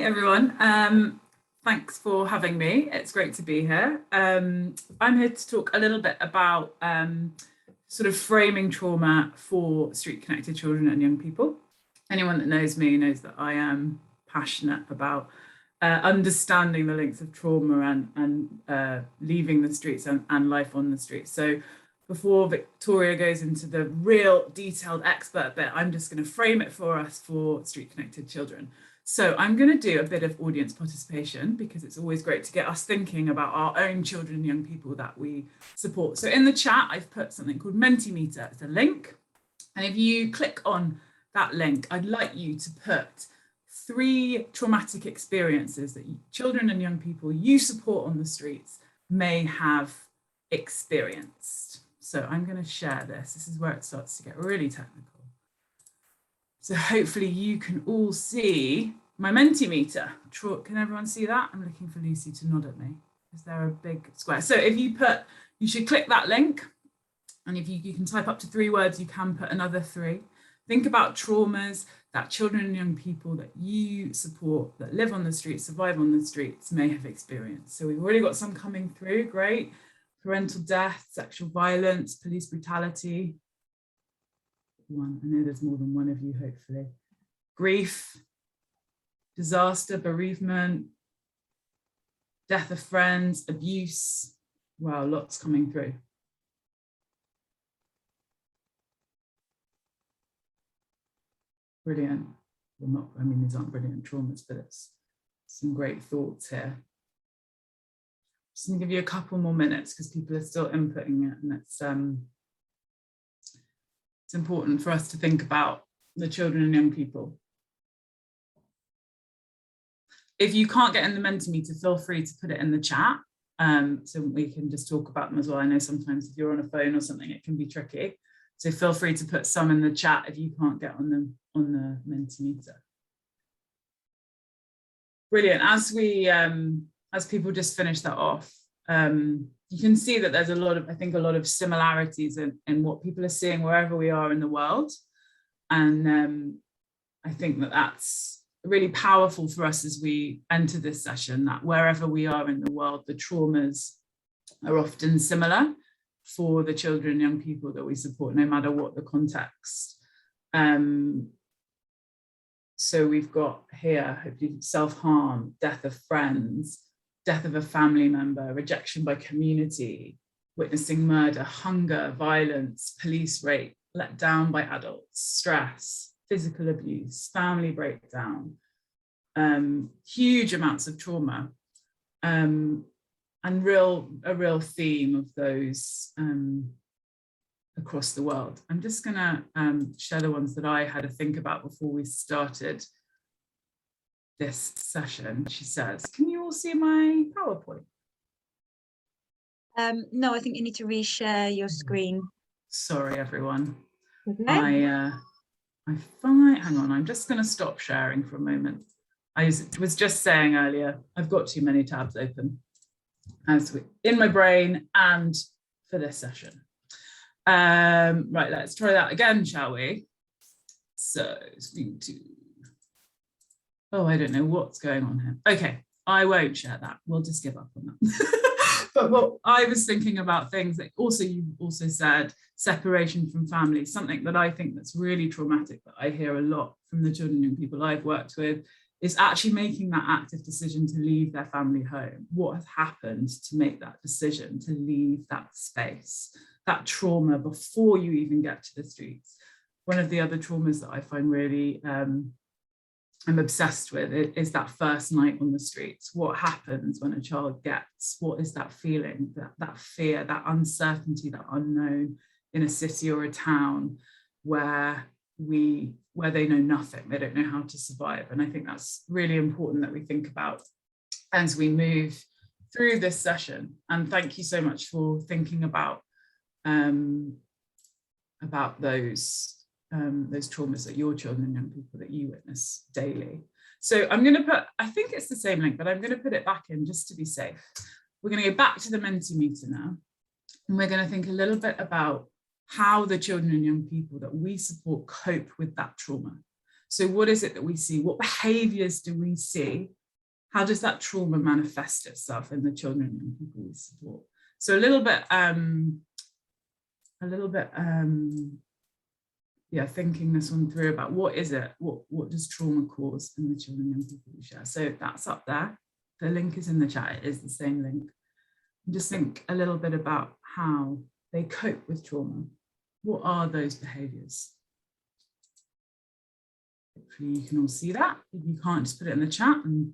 everyone. Thanks for having me. It's great to be here. I'm here to talk a little bit about sort of framing trauma for street-connected children and young people. Anyone that knows me knows that I am passionate about understanding the links of trauma and leaving the streets and life on the streets. So before Victoria goes into the real detailed expert bit, I'm just going to frame it for us for street-connected children. So I'm going to do a bit of audience participation because it's always great to get us thinking about our own children and young people that we support. So in the chat, I've put something called Mentimeter. It's a link. And if you click on that link, I'd like you to put 3 traumatic experiences that children and young people you support on the streets may have experienced. So I'm going to share this. This is where it starts to get really technical. So hopefully you can all see my Mentimeter. Can everyone see that? I'm looking for Lucy to nod at me. Is there a big square? So if you should click that link. And if you can type up to 3 words, you can put another 3. Think about traumas that children and young people that you support, that live on the streets, survive on the streets, may have experienced. So we've already got some coming through, great. Parental death, sexual violence, police brutality. One, I know there's more than one of you, hopefully. Grief, disaster, bereavement, death of friends, abuse. Wow, lots coming through. Brilliant. Well, not, I mean, these aren't brilliant traumas, but it's some great thoughts here. Just going to give you a couple more minutes because people are still inputting it, and it's important for us to think about the children and young people. If you can't get in the Mentimeter, feel free to put it in the chat so we can just talk about them as well. I know sometimes if you're on a phone or something, it can be tricky. So feel free to put some in the chat if you can't get on them on the Mentimeter. Brilliant. As people just finish that off, you can see that there's a lot of similarities in what people are seeing wherever we are in the world. And I think that that's really powerful for us as we enter this session, that wherever we are in the world, the traumas are often similar for the children and young people that we support, no matter what the context. So we've got here, hopefully, self-harm, death of friends, death of a family member, rejection by community, witnessing murder, hunger, violence, police rape, let down by adults, stress, physical abuse, family breakdown, huge amounts of trauma, and a real theme of those across the world. I'm just gonna share the ones that I had to think about before we started this session. She says, can you all see my PowerPoint? No, I think you need to reshare your screen. Sorry, everyone. Okay. Hang on, I'm just going to stop sharing for a moment. I was just saying earlier, I've got too many tabs open in my brain and for this session. Right, let's try that again, shall we? So, oh, I don't know what's going on here. Okay, I won't share that. We'll just give up on that. But what I was thinking about things that you also said, separation from family, something that I think that's really traumatic that I hear a lot from the children and young people I've worked with, is actually making that active decision to leave their family home. What has happened to make that decision to leave that space, that trauma before you even get to the streets? One of the other traumas that I find really I'm obsessed with is that first night on the streets. What happens when a child gets, what is that feeling, that fear, that uncertainty, that unknown in a city or a town where they know nothing, they don't know how to survive. And I think that's really important that we think about as we move through this session. And thank you so much for thinking about those traumas that your children and young people that you witness daily. So I'm going to put, I think it's the same link, but I'm going to put it back in just to be safe. We're going to go back to the Mentimeter now, and we're going to think a little bit about how the children and young people that we support cope with that trauma. So what is it that we see? What behaviours do we see? How does that trauma manifest itself in the children and young people we support? So a little bit, yeah, thinking this one through about what is it? What does trauma cause in the children and young people we share? So that's up there. The link is in the chat. It is the same link. And just think a little bit about how they cope with trauma. What are those behaviours? Hopefully you can all see that. If you can't, just put it in the chat and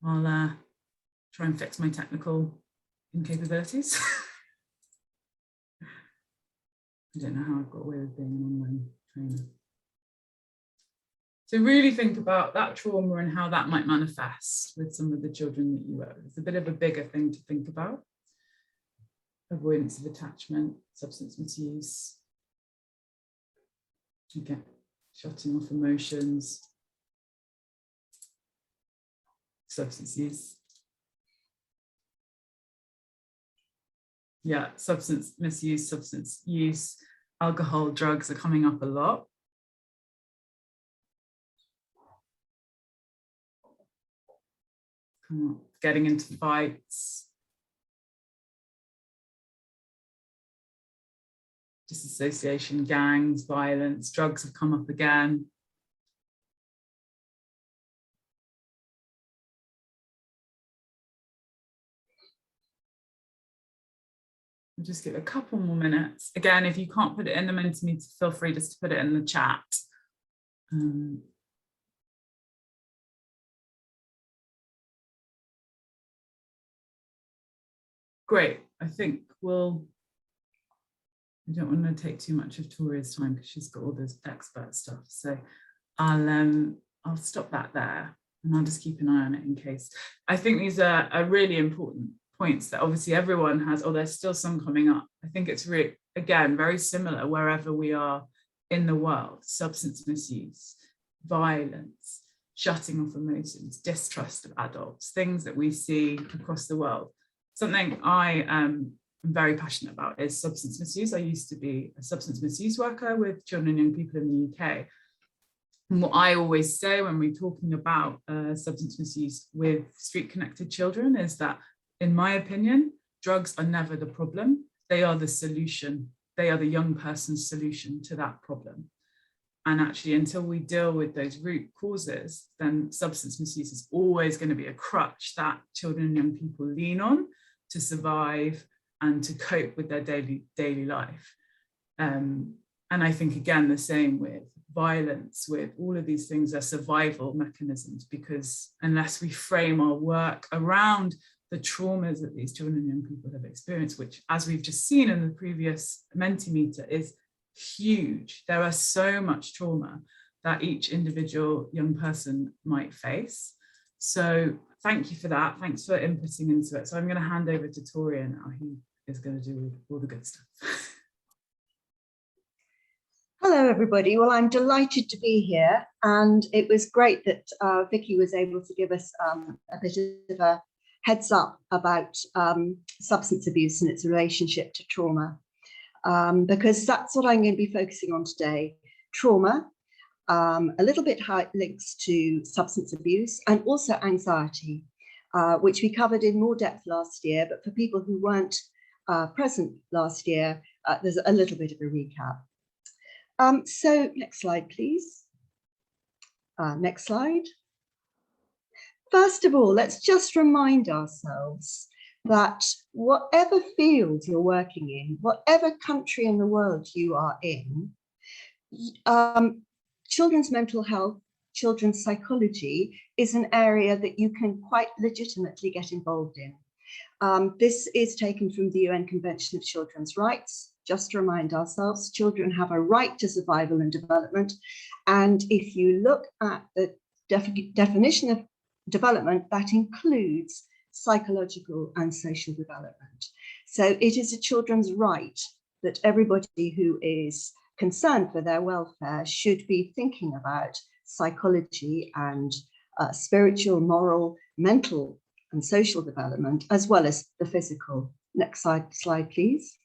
I'll try and fix my technical incapabilities. I don't know how I've got away with being an online trainer. So really think about that trauma and how that might manifest with some of the children that you work with. It's a bit of a bigger thing to think about. Avoidance of attachment, substance misuse, again, shutting off emotions, substance use. Yeah, substance misuse, substance use, alcohol, drugs are coming up a lot. Getting into fights. Disassociation, gangs, violence, drugs have come up again. We'll just give it a couple more minutes. Again, if you can't put it in the Mentimeter, feel free just to put it in the chat. Great, I think I don't want to take too much of Toria's time because she's got all this expert stuff. So I'll stop that there and I'll just keep an eye on it in case. I think these are really important points that obviously everyone has, or there's still some coming up. I think it's really, again, very similar wherever we are in the world. Substance misuse, violence, shutting off emotions, distrust of adults, things that we see across the world. Something I am very passionate about is substance misuse. I used to be a substance misuse worker with children and young people in the UK. And what I always say when we're talking about substance misuse with street-connected children is that, in my opinion, drugs are never the problem. They are the solution. They are the young person's solution to that problem. And actually, until we deal with those root causes, then substance misuse is always going to be a crutch that children and young people lean on to survive and to cope with their daily life. And I think, again, the same with violence, with all of these things are survival mechanisms, because unless we frame our work around the traumas that these children and young people have experienced, which, as we've just seen in the previous Mentimeter, is huge. There are so much trauma that each individual young person might face. So thank you for that. Thanks for inputting into it. So I'm going to hand over to Toria now, who is going to do all the good stuff. Hello, everybody. Well, I'm delighted to be here. And it was great that Vicky was able to give us a bit of a heads up about substance abuse and its relationship to trauma, because that's what I'm going to be focusing on today. Trauma, a little bit how it links to substance abuse, and also anxiety, which we covered in more depth last year. But for people who weren't present last year, there's a little bit of a recap. So next slide, please. Next slide. First of all, let's just remind ourselves that whatever field you're working in, whatever country in the world you are in, children's mental health, children's psychology is an area that you can quite legitimately get involved in. This is taken from the UN Convention of Children's Rights. Just to remind ourselves, children have a right to survival and development. And if you look at the definition of development, that includes psychological and social development. So it is a children's right that everybody who is concerned for their welfare should be thinking about psychology and spiritual, moral, mental, and social development, as well as the physical. Next slide, please.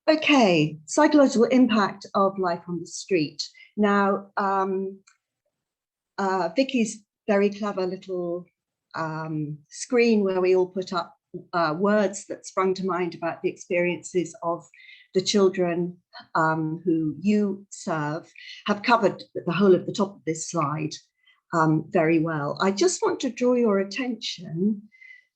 Okay, psychological impact of life on the street. Now, Vicky's very clever little screen where we all put up words that sprung to mind about the experiences of the children who you serve have covered the whole of the top of this slide very well. I just want to draw your attention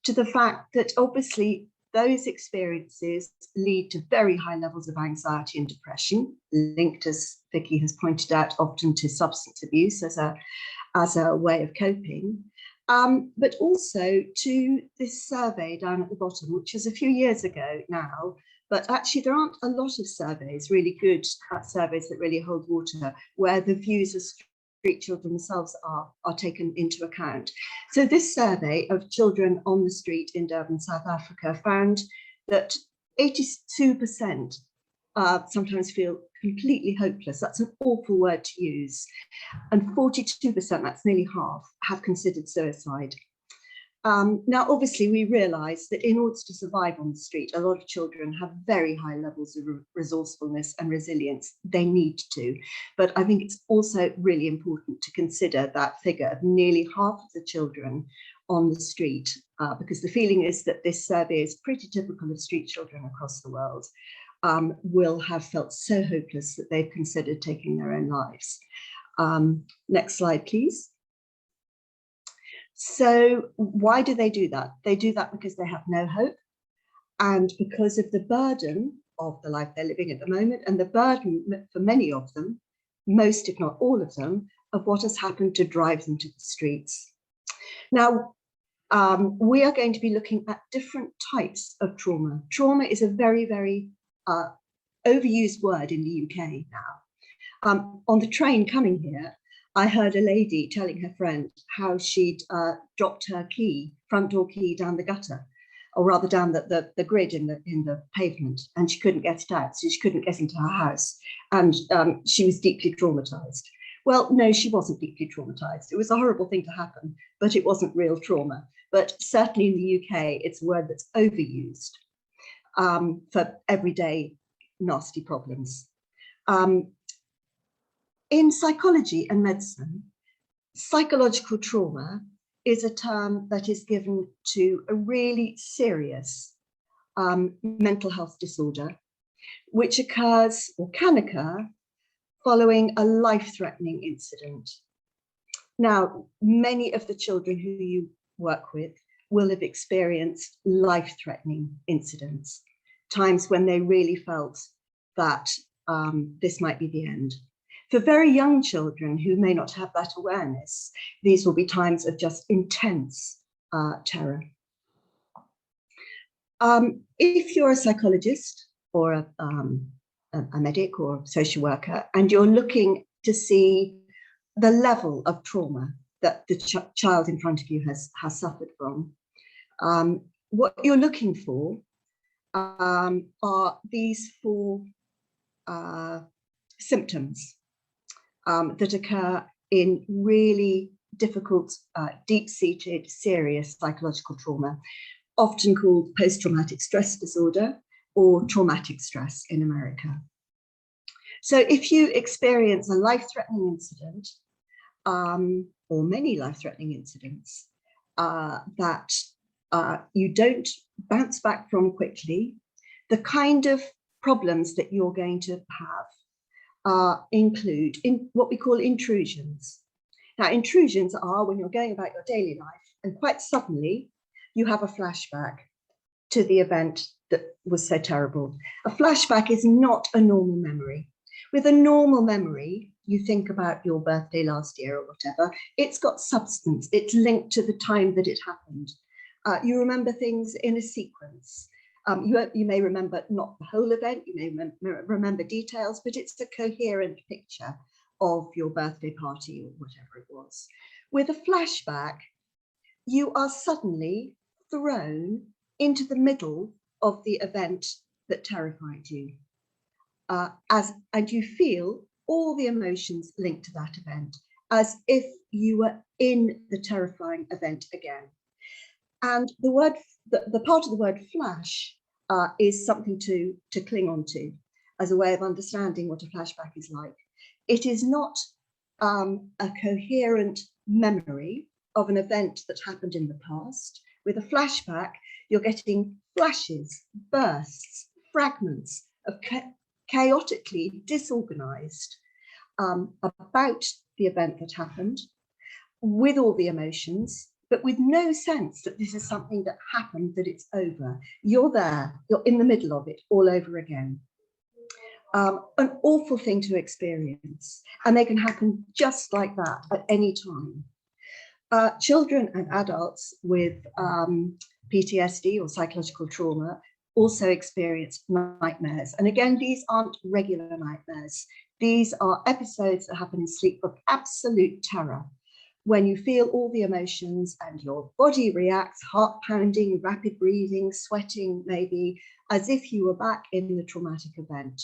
to the fact that obviously those experiences lead to very high levels of anxiety and depression, linked, as Vicky has pointed out, often to substance abuse as a way of coping. But also to this survey down at the bottom, which is a few years ago now, but actually there aren't a lot of surveys, really good surveys that really hold water, where the views of street children themselves are taken into account. So this survey of children on the street in Durban, South Africa, found that 82% sometimes feel completely hopeless. That's an awful word to use. And 42%, that's nearly half, have considered suicide. Now, obviously, we realise that in order to survive on the street, a lot of children have very high levels of resourcefulness and resilience. They need to. But I think it's also really important to consider that figure of nearly half of the children on the street, because the feeling is that this survey is pretty typical of street children across the world, will have felt so hopeless that they've considered taking their own lives. Next slide, please. So why do they do that? They do that because they have no hope, and because of the burden of the life they're living at the moment, and the burden for many of them, most if not all of them, of what has happened to drive them to the streets. Now, we are going to be looking at different types of trauma. Trauma is a very, very overused word in the UK now. On the train coming here, I heard a lady telling her friend how she'd dropped her key, front door key, down the gutter, or rather down the grid in the pavement, and she couldn't get it out, so she couldn't get into her house, and she was deeply traumatized. Well, no, she wasn't deeply traumatized. It was a horrible thing to happen, but it wasn't real trauma. But certainly in the UK, it's a word that's overused for everyday nasty problems. In psychology and medicine, psychological trauma is a term that is given to a really serious mental health disorder, which occurs or can occur following a life-threatening incident. Now, many of the children who you work with will have experienced life-threatening incidents, times when they really felt that this might be the end. For very young children who may not have that awareness, these will be times of just intense terror. If you're a psychologist or a medic or social worker, and you're looking to see the level of trauma that the child in front of you has suffered from, what you're looking for are these four symptoms that occur in really difficult, deep-seated, serious psychological trauma, often called post-traumatic stress disorder or traumatic stress in America. So if you experience a life-threatening incident, or many life-threatening incidents that you don't bounce back from quickly, the kind of problems that you're going to have include what we call intrusions. Now, intrusions are when you're going about your daily life and quite suddenly you have a flashback to the event that was so terrible. A flashback is not a normal memory. With a normal memory, you think about your birthday last year or whatever, it's got substance, it's linked to the time that it happened. You remember things in a sequence. You may remember not the whole event, you may remember details, but it's a coherent picture of your birthday party or whatever it was. With a flashback, you are suddenly thrown into the middle of the event that terrified you. And you feel all the emotions linked to that event, as if you were in the terrifying event again. And the part of the word flash is something to cling on to as a way of understanding what a flashback is like. It is not a coherent memory of an event that happened in the past. With a flashback, you're getting flashes, bursts, fragments of chaotically disorganized about the event that happened, with all the emotions, but with no sense that this is something that happened, that it's over. You're there, you're in the middle of it all over again. An awful thing to experience, and they can happen just like that at any time. Children and adults with PTSD or psychological trauma also experience nightmares. And again, these aren't regular nightmares. These are episodes that happen in sleep of absolute terror, when you feel all the emotions and your body reacts, heart pounding, rapid breathing, sweating, maybe, as if you were back in the traumatic event.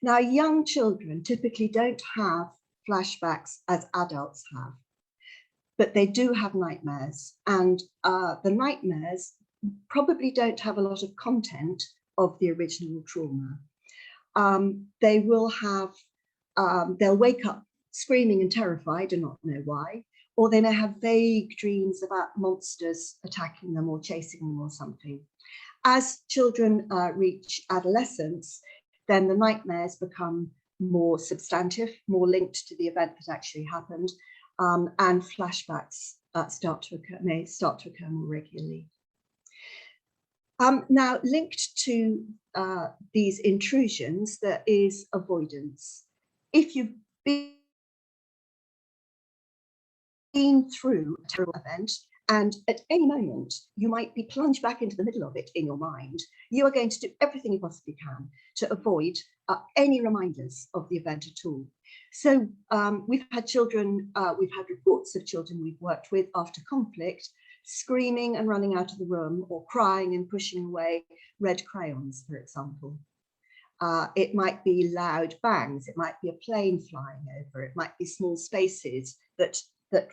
Now, young children typically don't have flashbacks as adults have, but they do have nightmares, and the nightmares probably don't have a lot of content of the original trauma. They will have, they'll wake up screaming and terrified and not know why, or they may have vague dreams about monsters attacking them or chasing them or something. As children reach adolescence, then the nightmares become more substantive, more linked to the event that actually happened, and flashbacks may start to occur more regularly. Now, linked to these intrusions, there is avoidance. If you've been through a terrible event, and at any moment you might be plunged back into the middle of it in your mind, you are going to do everything you possibly can to avoid any reminders of the event at all. So we've had children, we've had reports of children we've worked with after conflict screaming and running out of the room, or crying and pushing away red crayons, for example. It might be loud bangs, it might be a plane flying over, it might be small spaces that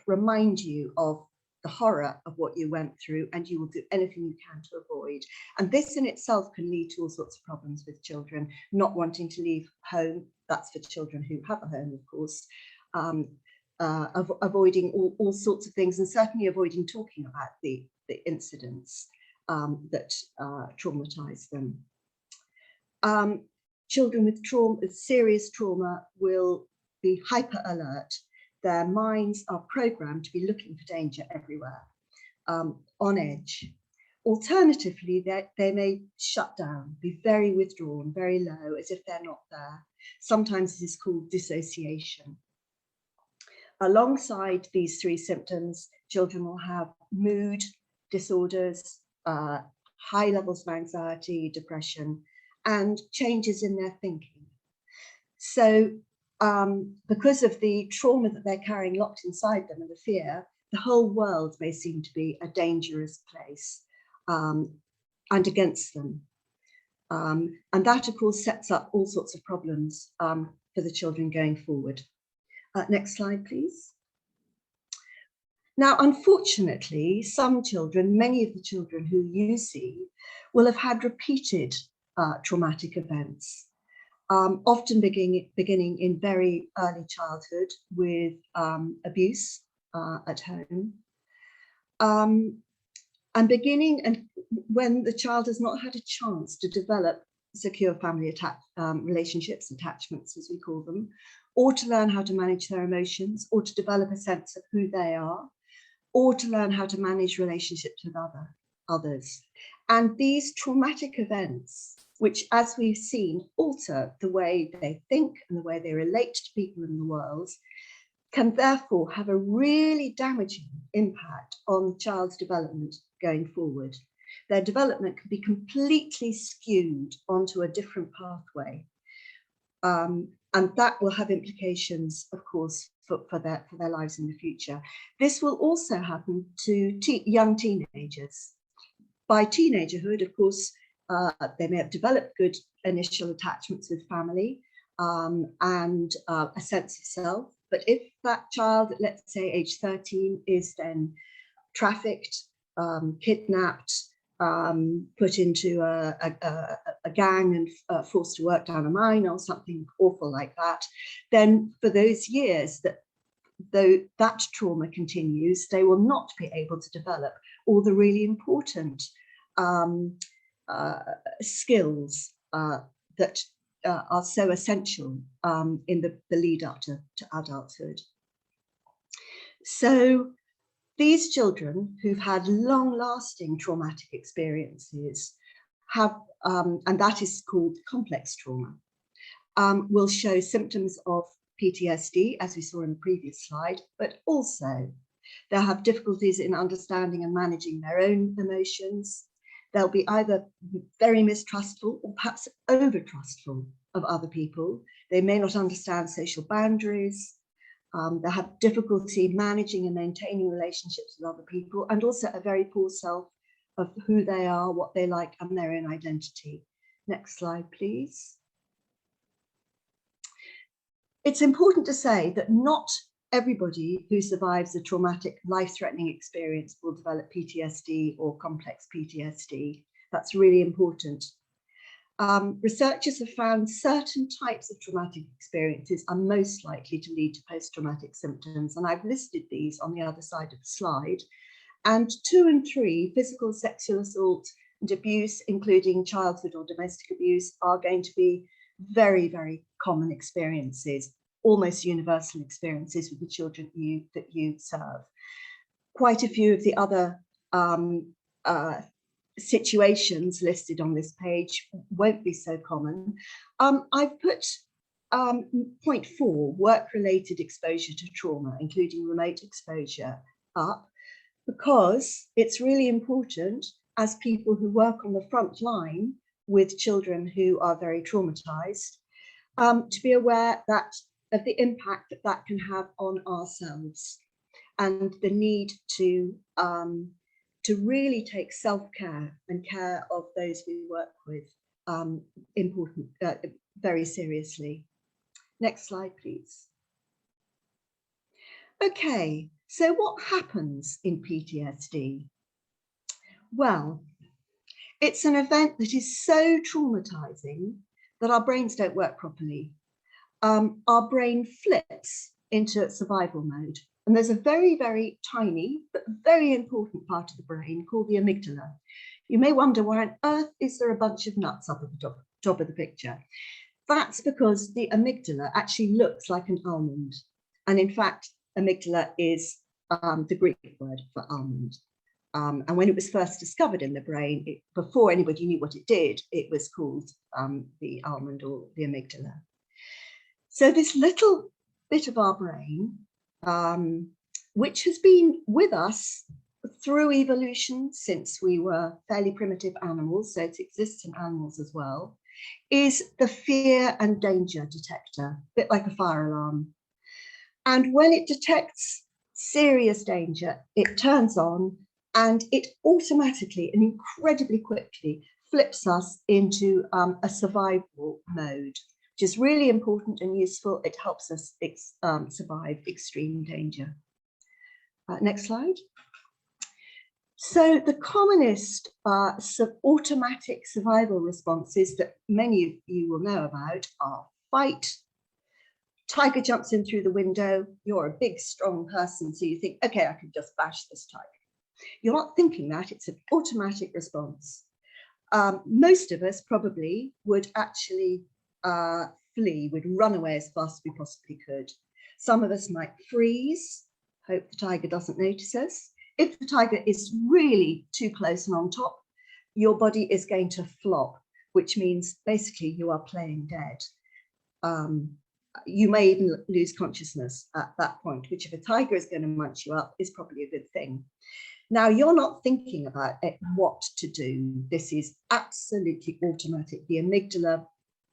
remind you of the horror of what you went through, and you will do anything you can to avoid. And this in itself can lead to all sorts of problems with children, not wanting to leave home. That's for children who have a home, of course. Avoiding all sorts of things, and certainly avoiding talking about the incidents that traumatize them. Children with serious trauma will be hyper alert. Their minds are programmed to be looking for danger everywhere, on edge. Alternatively, they may shut down, be very withdrawn, very low, as if they're not there. Sometimes this is called dissociation. Alongside these three symptoms, children will have mood disorders, high levels of anxiety, depression, and changes in their thinking. So because of the trauma that they're carrying locked inside them and the fear, the whole world may seem to be a dangerous place and against them. And that, of course, sets up all sorts of problems for the children going forward. Next slide, please. Now, unfortunately, some children, many of the children who you see, will have had repeated traumatic events. Often beginning in very early childhood with abuse at home, and when the child has not had a chance to develop secure family relationships, attachments as we call them, or to learn how to manage their emotions, or to develop a sense of who they are, or to learn how to manage relationships with others. And these traumatic events, which, as we've seen, alter the way they think and the way they relate to people in the world, can therefore have a really damaging impact on the child's development going forward. Their development can be completely skewed onto a different pathway. And that will have implications, of course, for their lives in the future. This will also happen to young teenagers. By teenagerhood, of course, they may have developed good initial attachments with family and a sense of self. But if that child, let's say age 13, is then trafficked, kidnapped, put into a gang and forced to work down a mine or something awful like that, then for those years that though that trauma continues, they will not be able to develop all the really important skills that are so essential in the lead up to adulthood. So these children who've had long-lasting traumatic experiences have, and that is called complex trauma, will show symptoms of PTSD, as we saw in the previous slide, but also they'll have difficulties in understanding and managing their own emotions. They'll be either very mistrustful or perhaps over-trustful of other people. They may not understand social boundaries. They have difficulty managing and maintaining relationships with other people, and also a very poor self of who they are, what they like, and their own identity. Next slide, please. It's important to say that not everybody who survives a traumatic, life-threatening experience will develop PTSD or complex PTSD. That's really important. Researchers have found certain types of traumatic experiences are most likely to lead to post-traumatic symptoms, and I've listed these on the other side of the slide. And 2 and 3, physical, sexual assault and abuse, including childhood or domestic abuse, are going to be very, very common experiences, almost universal experiences with the children that you serve. Quite a few of the other situations listed on this page won't be so common. I've put point 4, work-related exposure to trauma, including remote exposure, up, because it's really important, as people who work on the front line with children who are very traumatized, to be aware of the impact that can have on ourselves, and the need to really take self-care and care of those we work with very seriously. Next slide, please. Okay, so what happens in PTSD? Well, it's an event that is so traumatizing that our brains don't work properly. Our brain flips into survival mode. And there's a very, very tiny, but very important part of the brain called the amygdala. You may wonder, why on earth is there a bunch of nuts up at the top of the picture? That's because the amygdala actually looks like an almond. And in fact, amygdala is the Greek word for almond. And when it was first discovered in the brain, before anybody knew what it did, it was called the almond or the amygdala. So this little bit of our brain, which has been with us through evolution since we were fairly primitive animals, so it exists in animals as well, is the fear and danger detector, a bit like a fire alarm. And when it detects serious danger, it turns on, and it automatically and incredibly quickly flips us into a survival mode, which is really important and useful. It helps us survive extreme danger. Next slide. So the commonest automatic survival responses that many of you will know about are fight. Tiger jumps in through the window. You're a big, strong person, so you think, okay, I can just bash this tiger. You're not thinking that, it's an automatic response. Most of us probably would actually flee, would run away as fast as we possibly could. Some of us might freeze, hope the tiger doesn't notice us. If the tiger is really too close and on top, your body is going to flop, which means basically you are playing dead. You may even lose consciousness at that point, which if a tiger is going to munch you up is probably a good thing. Now, you're not thinking about what to do. This is absolutely automatic. The amygdala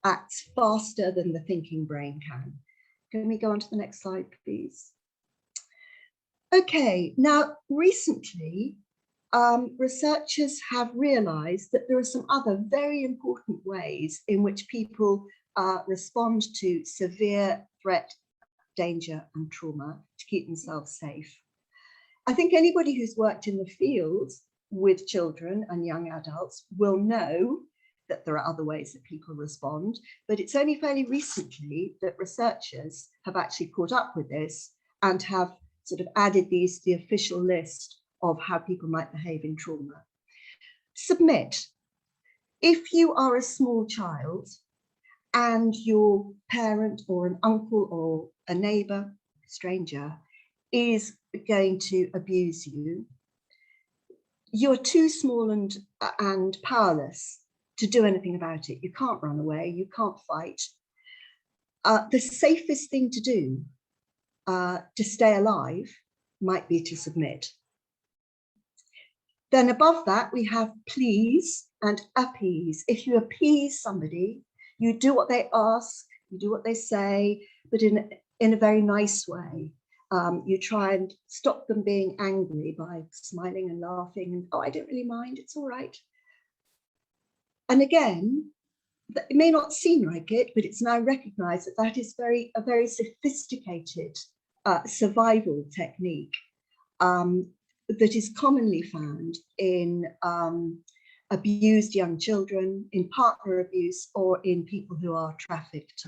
acts faster than the thinking brain can. Can we go on to the next slide, please? Okay, now recently, researchers have realized that there are some other very important ways in which people respond to severe threat, danger, and trauma to keep themselves safe. I think anybody who's worked in the field with children and young adults will know that there are other ways that people respond, but it's only fairly recently that researchers have actually caught up with this and have sort of added these to the official list of how people might behave in trauma. Submit. If you are a small child and your parent or an uncle or a neighbour, a stranger, is going to abuse you, you're too small and powerless to do anything about it. You can't run away, you can't fight. The safest thing to do to stay alive might be to submit. Then above that, we have please and appease. If you appease somebody, you do what they ask, you do what they say, but in a very nice way. You try and stop them being angry by smiling and laughing and, oh, I don't really mind, it's all right. And again, it may not seem like it, but it's now recognized that that is a very sophisticated survival technique that is commonly found in abused young children, in partner abuse, or in people who are trafficked.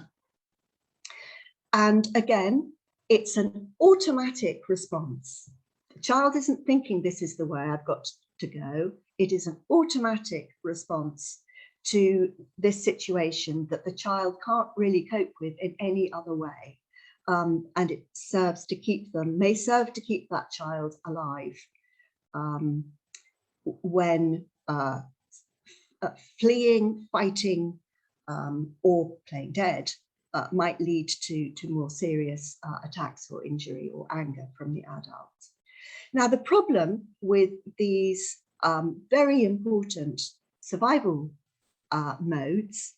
And again, it's an automatic response. The child isn't thinking this is the way I've got to go. It is an automatic response to this situation that the child can't really cope with in any other way. And it serves to keep them, may serve to keep that child alive when fleeing, fighting, or playing dead might lead to more serious attacks or injury or anger from the adult. Now, the problem with these very important survival modes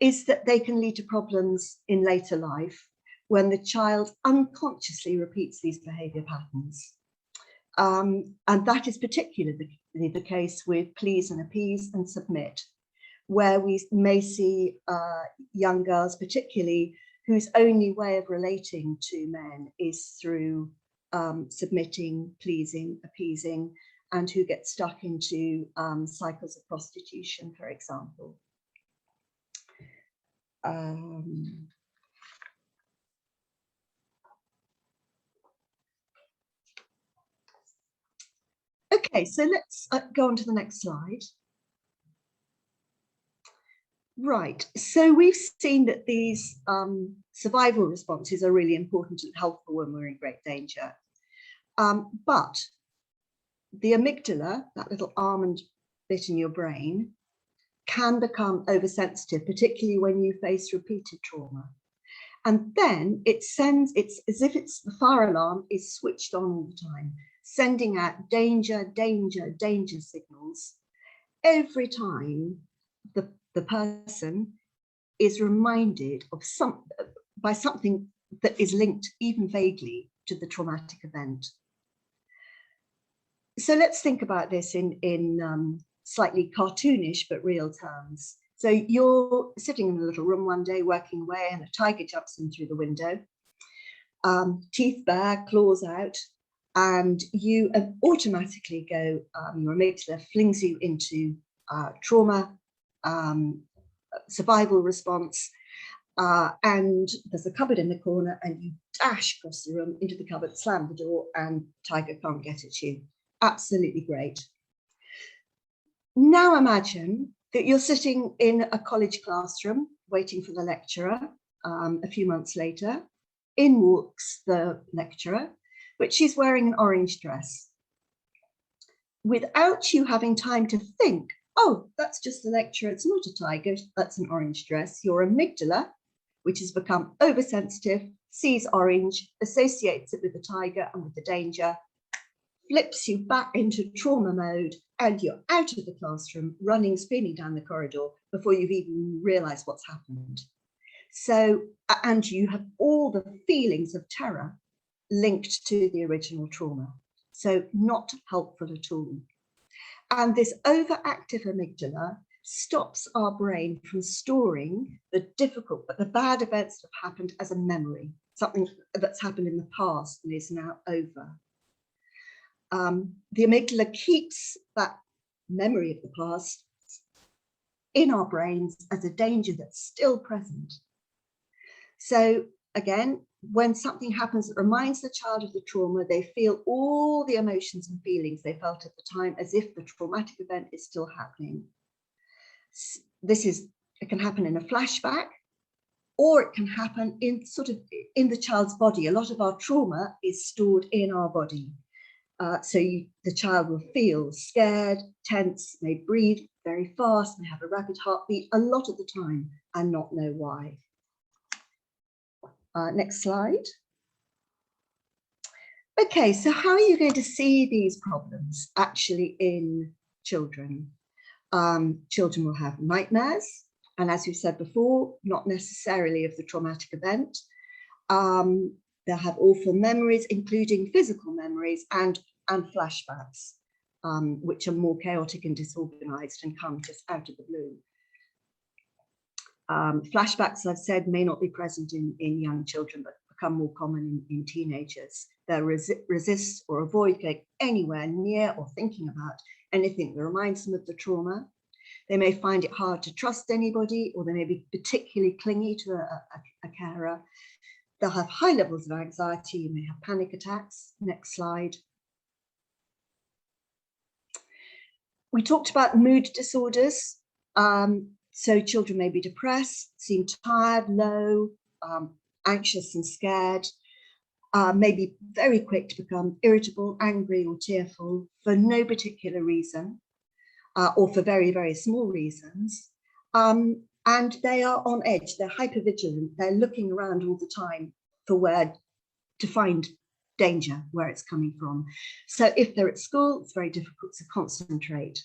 is that they can lead to problems in later life when the child unconsciously repeats these behaviour patterns. And that is particularly the case with please and appease and submit, where we may see young girls particularly whose only way of relating to men is through submitting, pleasing, appeasing, and who get stuck into cycles of prostitution, for example. Okay, so let's go on to the next slide. Right, so we've seen that these survival responses are really important and helpful when we're in great danger. But the amygdala, that little almond bit in your brain, can become oversensitive, particularly when you face repeated trauma. And then it's as if the fire alarm is switched on all the time, sending out danger, danger, danger signals every time the person is reminded of by something that is linked even vaguely to the traumatic event. So let's think about this in slightly cartoonish but real terms. So you're sitting in a little room one day working away and a tiger jumps in through the window, teeth bare, claws out, and you automatically go, your amygdala flings you into trauma, survival response, and there's a cupboard in the corner and you dash across the room into the cupboard, slam the door, and tiger can't get at you. Absolutely great. Now imagine that you're sitting in a college classroom waiting for the lecturer a few months later. In walks the lecturer, but she's wearing an orange dress. Without you having time to think, oh, that's just the lecturer, it's not a tiger, that's an orange dress, your amygdala, which has become oversensitive, sees orange, associates it with the tiger and with the danger, flips you back into trauma mode, and you're out of the classroom, running, spinning down the corridor before you've even realised what's happened. So, and you have all the feelings of terror linked to the original trauma. So not helpful at all. And this overactive amygdala stops our brain from storing the difficult, but the bad events that have happened as a memory, something that's happened in the past and is now over. The amygdala keeps that memory of the past in our brains as a danger that's still present. So again, when something happens that reminds the child of the trauma, they feel all the emotions and feelings they felt at the time as if the traumatic event is still happening. It can happen in a flashback, or it can happen in the child's body. A lot of our trauma is stored in our body. The child will feel scared, tense, may breathe very fast, may have a rapid heartbeat a lot of the time and not know why. Next slide. Okay, so how are you going to see these problems actually in children? Children will have nightmares, and as we've said before, not necessarily of the traumatic event. They'll have awful memories, including physical memories and flashbacks, which are more chaotic and disorganized and come just out of the blue. Flashbacks, I've said, may not be present in young children, but become more common in teenagers. They'll resist or avoid going anywhere near or thinking about anything that reminds them of the trauma. They may find it hard to trust anybody, or they may be particularly clingy to a carer. They'll have high levels of anxiety, you may have panic attacks. Next slide. We talked about mood disorders. So children may be depressed, seem tired, low, anxious and scared, may be very quick to become irritable, angry or tearful for no particular reason, or for very, very small reasons. And they are on edge, they're hypervigilant, they're looking around all the time for where to find danger, where it's coming from. So if they're at school, it's very difficult to concentrate.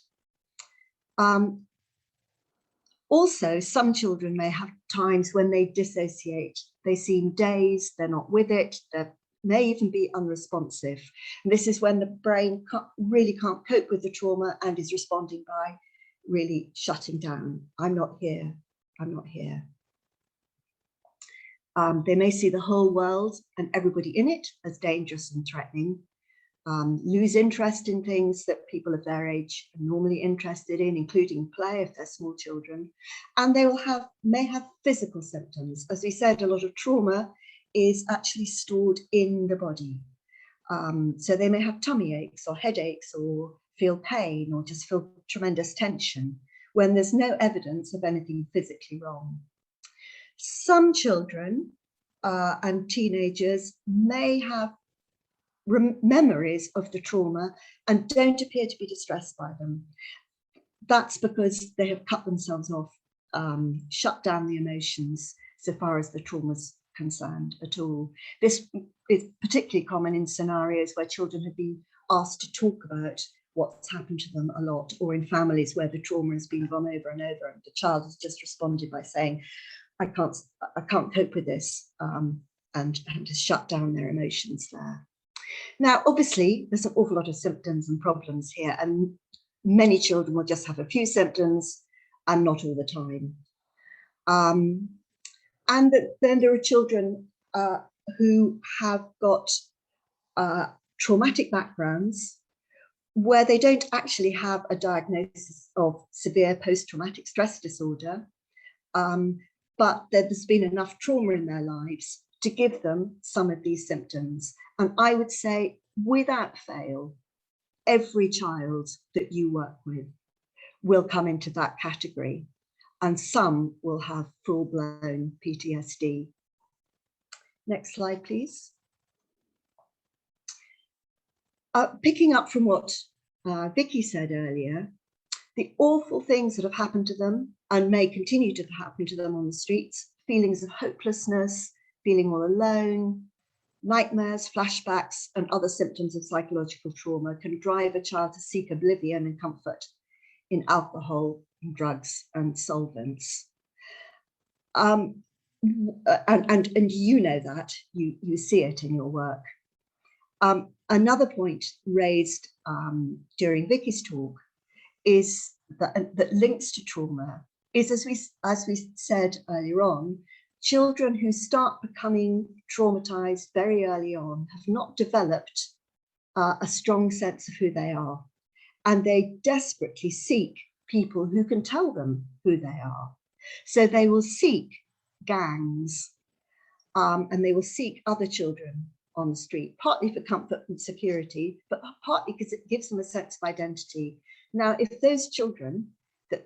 Also, some children may have times when they dissociate. They seem dazed, they're not with it, they may even be unresponsive. And this is when the brain really can't cope with the trauma and is responding by really shutting down. I'm not here, I'm not here. They may see the whole world and everybody in it as dangerous and threatening. Lose interest in things that people of their age are normally interested in, including play if they're small children, and they may have physical symptoms. As we said, a lot of trauma is actually stored in the body. So they may have tummy aches or headaches or feel pain or just feel tremendous tension when there's no evidence of anything physically wrong. Some children and teenagers may have memories of the trauma and don't appear to be distressed by them. That's because they have cut themselves off, shut down the emotions so far as the trauma's concerned at all. This is particularly common in scenarios where children have been asked to talk about what's happened to them a lot, or in families where the trauma has been gone over and over and the child has just responded by saying, I can't cope with this, and has shut down their emotions there. Now, obviously, there's an awful lot of symptoms and problems here, and many children will just have a few symptoms and not all the time. And then there are children who have got traumatic backgrounds where they don't actually have a diagnosis of severe post-traumatic stress disorder, but there's been enough trauma in their lives to give them some of these symptoms. And I would say, without fail, every child that you work with will come into that category, and some will have full-blown PTSD. Next slide, please. Picking up from what Vicky said earlier, the awful things that have happened to them and may continue to happen to them on the streets, feelings of hopelessness, feeling all alone, nightmares, flashbacks, and other symptoms of psychological trauma can drive a child to seek oblivion and comfort in alcohol, drugs, and solvents. And you know that, you see it in your work. Another point raised during Vicky's talk is that links to trauma is, as we said earlier on, children who start becoming traumatized very early on have not developed a strong sense of who they are, and they desperately seek people who can tell them who they are. So they will seek gangs, and they will seek other children on the street, partly for comfort and security, but partly because it gives them a sense of identity. Now, if those children that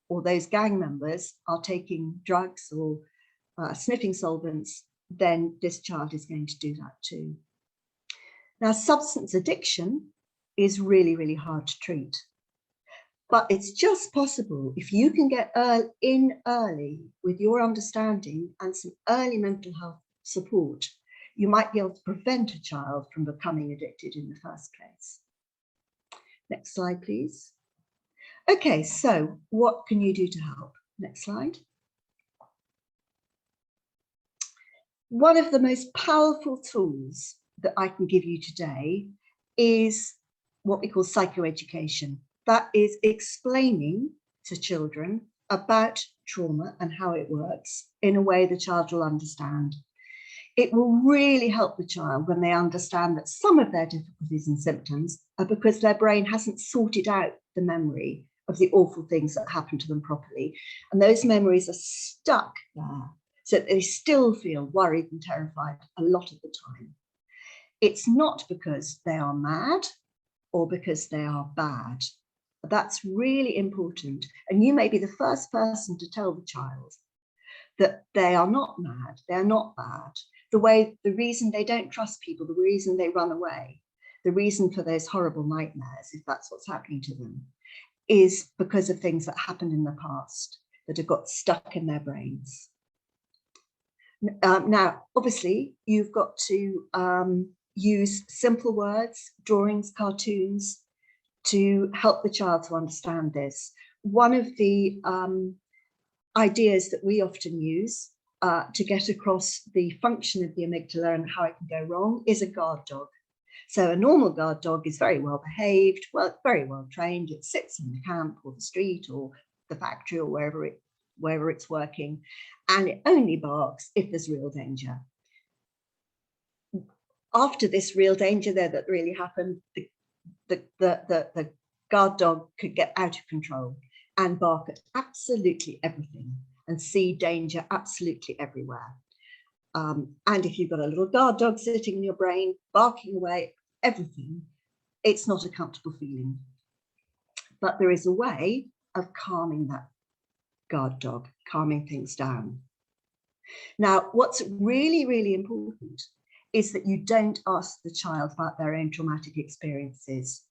or those gang members are taking drugs or sniffing solvents, then this child is going to do that too. Now, substance addiction is really, really hard to treat. But it's just possible if you can get in early with your understanding and some early mental health support, you might be able to prevent a child from becoming addicted in the first place. Next slide, please. Okay, so what can you do to help? Next slide. One of the most powerful tools that I can give you today is what we call psychoeducation. That is explaining to children about trauma and how it works in a way the child will understand. It will really help the child when they understand that some of their difficulties and symptoms are because their brain hasn't sorted out the memory of the awful things that happened to them properly. And those memories are stuck there, so that they still feel worried and terrified a lot of the time. It's not because they are mad or because they are bad. That's really important. And you may be the first person to tell the child that they are not mad, they're not bad. The reason they don't trust people, the reason they run away, the reason for those horrible nightmares, if that's what's happening to them, is because of things that happened in the past that have got stuck in their brains. Now, obviously, you've got to use simple words, drawings, cartoons, to help the child to understand this. One of the ideas that we often use to get across the function of the amygdala and how it can go wrong is a guard dog. So a normal guard dog is very well behaved, very well trained. It sits in the camp or the street or the factory or wherever it's working, and it only barks if there's real danger. After this real danger there that really happened, the guard dog could get out of control and bark at absolutely everything and see danger absolutely everywhere. And if you've got a little guard dog sitting in your brain, barking away at everything, it's not a comfortable feeling. But there is a way of calming that guard dog, calming things down. Now, what's really, really important is that you don't ask the child about their own traumatic experiences.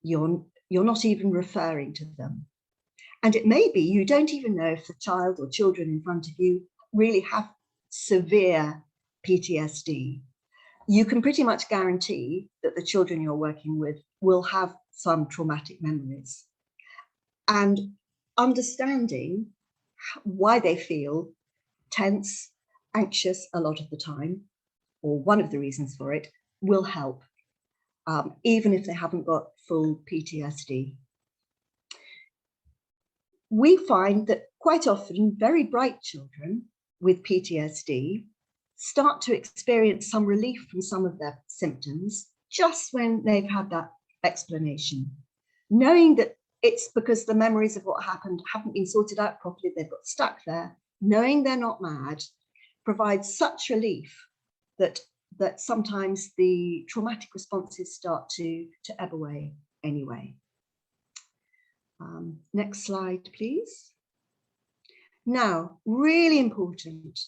You're not even referring to them. And it may be you don't even know if the child or children in front of you really have severe PTSD. You can pretty much guarantee that the children you're working with will have some traumatic memories. And understanding why they feel tense, anxious a lot of the time, or one of the reasons for it, will help, even if they haven't got full PTSD. We find that quite often very bright children with PTSD start to experience some relief from some of their symptoms just when they've had that explanation, knowing that it's because the memories of what happened haven't been sorted out properly, they've got stuck there. Knowing they're not mad provides such relief that sometimes the traumatic responses start to ebb away anyway. Next slide, please. Now, really important,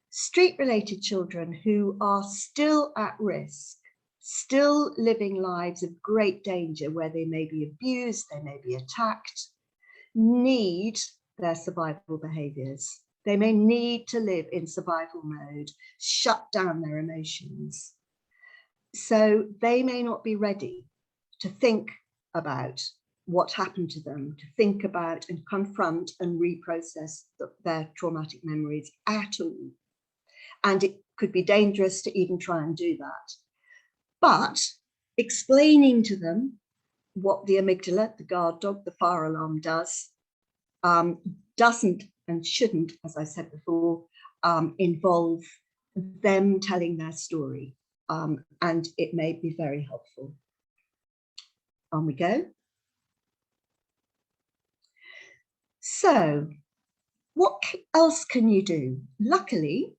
street-related children who are still at risk, still living lives of great danger where they may be abused, they may be attacked, need their survival behaviours. They may need to live in survival mode, shut down their emotions. So they may not be ready to think about what happened to them, to think about and confront and reprocess their traumatic memories at all. And it could be dangerous to even try and do that. But explaining to them what the amygdala, the guard dog, the fire alarm does, doesn't and shouldn't, as I said before, involve them telling their story. And it may be very helpful. On we go. So what else can you do? Luckily,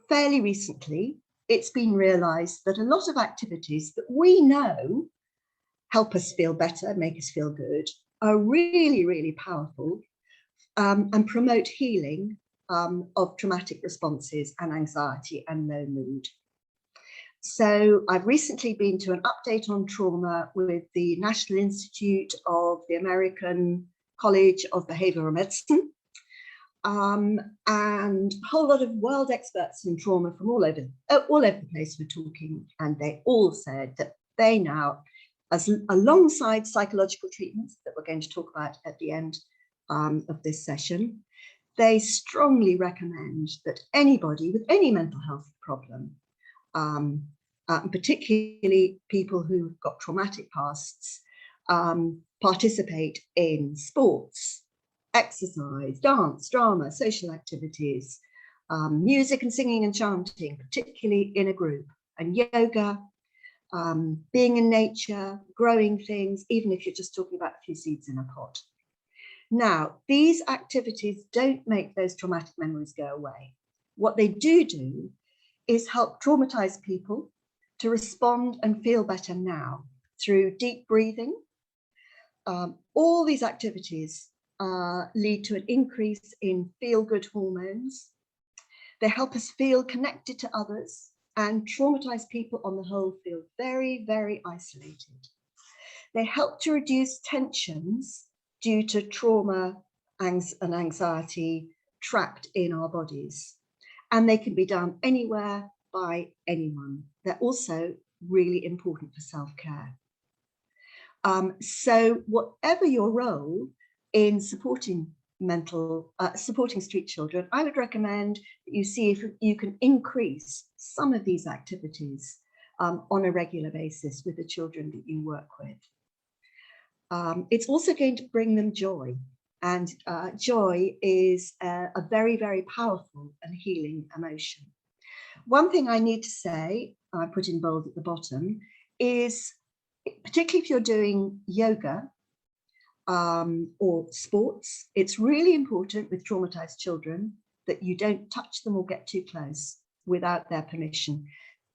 fairly recently, it's been realised that a lot of activities that we know help us feel better, make us feel good, are really, really powerful and promote healing of traumatic responses and anxiety and low mood. So I've recently been to an update on trauma with the National Institute of the American College of Behavioral Medicine, and a whole lot of world experts in trauma from all over the place were talking, and they all said that they now, as alongside psychological treatments that we're going to talk about at the end of this session, they strongly recommend that anybody with any mental health problem, particularly people who've got traumatic pasts, participate in sports, exercise, dance, drama, social activities, music and singing and chanting, particularly in a group, and yoga, being in nature, growing things, even if you're just talking about a few seeds in a pot. Now, these activities don't make those traumatic memories go away. What they do is help traumatized people to respond and feel better now through deep breathing. All these activities lead to an increase in feel-good hormones. They help us feel connected to others, and traumatized people on the whole feel very, very isolated. They help to reduce tensions due to trauma and anxiety trapped in our bodies. And they can be done anywhere by anyone. They're also really important for self-care. So whatever your role in supporting street children, I would recommend that you see if you can increase some of these activities on a regular basis with the children that you work with. It's also going to bring them joy, and joy is a very, very powerful and healing emotion. One thing I need to say, I put in bold at the bottom, is particularly if you're doing yoga or sports, it's really important with traumatized children that you don't touch them or get too close without their permission.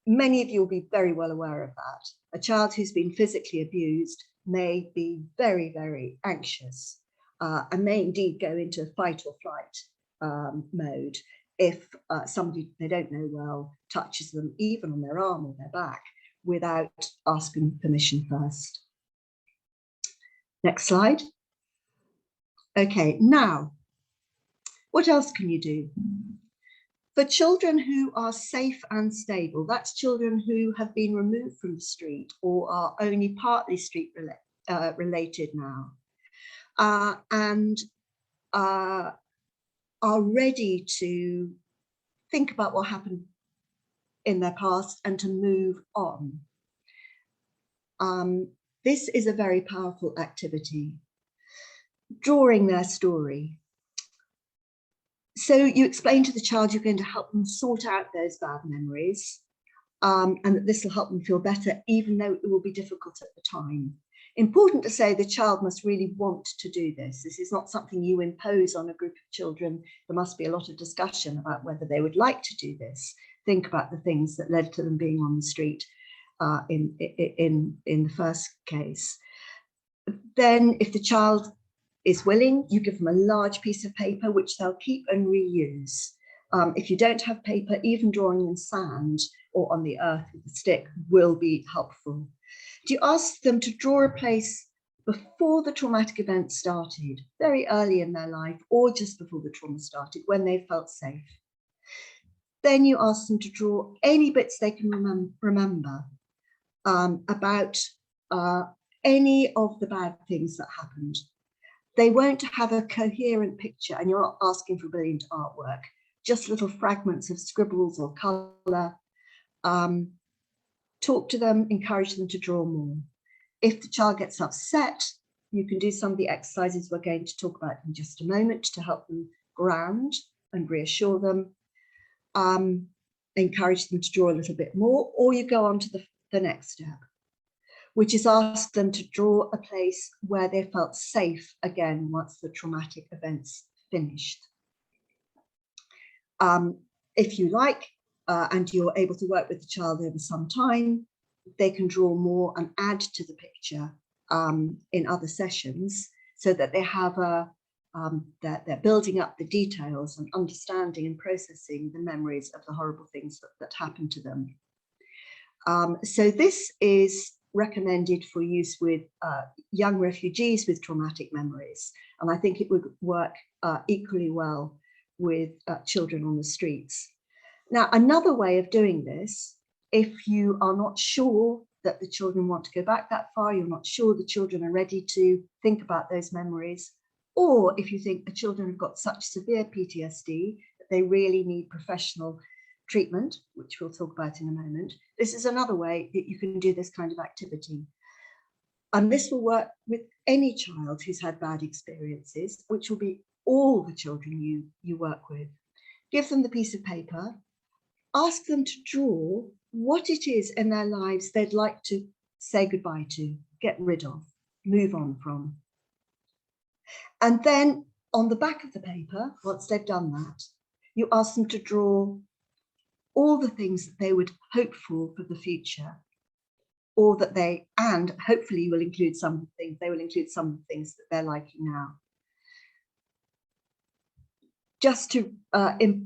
Many of you will be very well aware of that. A child who's been physically abused may be very, very anxious and may indeed go into fight or flight mode if somebody they don't know well touches them, even on their arm or their back, without asking permission first. Next slide. Okay, now, what else can you do? For children who are safe and stable, that's children who have been removed from the street or are only partly street related now, and are ready to think about what happened in their past and to move on. This is a very powerful activity, drawing their story. So you explain to the child you're going to help them sort out those bad memories, and that this will help them feel better, even though it will be difficult at the time. Important to say the child must really want to do this. This is not something you impose on a group of children. There must be a lot of discussion about whether they would like to do this. Think about the things that led to them being on the street in the first case. Then if the child is willing, you give them a large piece of paper which they'll keep and reuse. If you don't have paper, even drawing in sand or on the earth with a stick will be helpful. Do you ask them to draw a place before the traumatic event started, very early in their life, or just before the trauma started, when they felt safe? Then you ask them to draw any bits they can remember about any of the bad things that happened. They won't have a coherent picture, and you're not asking for brilliant artwork, just little fragments of scribbles or colour. Talk to them, encourage them to draw more. If the child gets upset, you can do some of the exercises we're going to talk about in just a moment to help them ground and reassure them. Encourage them to draw a little bit more, or you go on to the next step, which is ask them to draw a place where they felt safe again once the traumatic events finished. If you like, and you're able to work with the child over some time, they can draw more and add to the picture in other sessions, so that they have that they're building up the details and understanding and processing the memories of the horrible things that happened to them. So this is recommended for use with young refugees with traumatic memories, and I think it would work equally well with children on the streets. Now, another way of doing this, if you are not sure that the children want to go back that far, you're not sure the children are ready to think about those memories, or if you think the children have got such severe PTSD that they really need professional treatment, which we'll talk about in a moment, this is another way that you can do this kind of activity. And this will work with any child who's had bad experiences, which will be all the children you work with. Give them the piece of paper, ask them to draw what it is in their lives they'd like to say goodbye to, get rid of, move on from. And then on the back of the paper, once they've done that, you ask them to draw all the things that they would hope for the future, or that they, and hopefully will include some things, they will include some things that they're liking now. Just to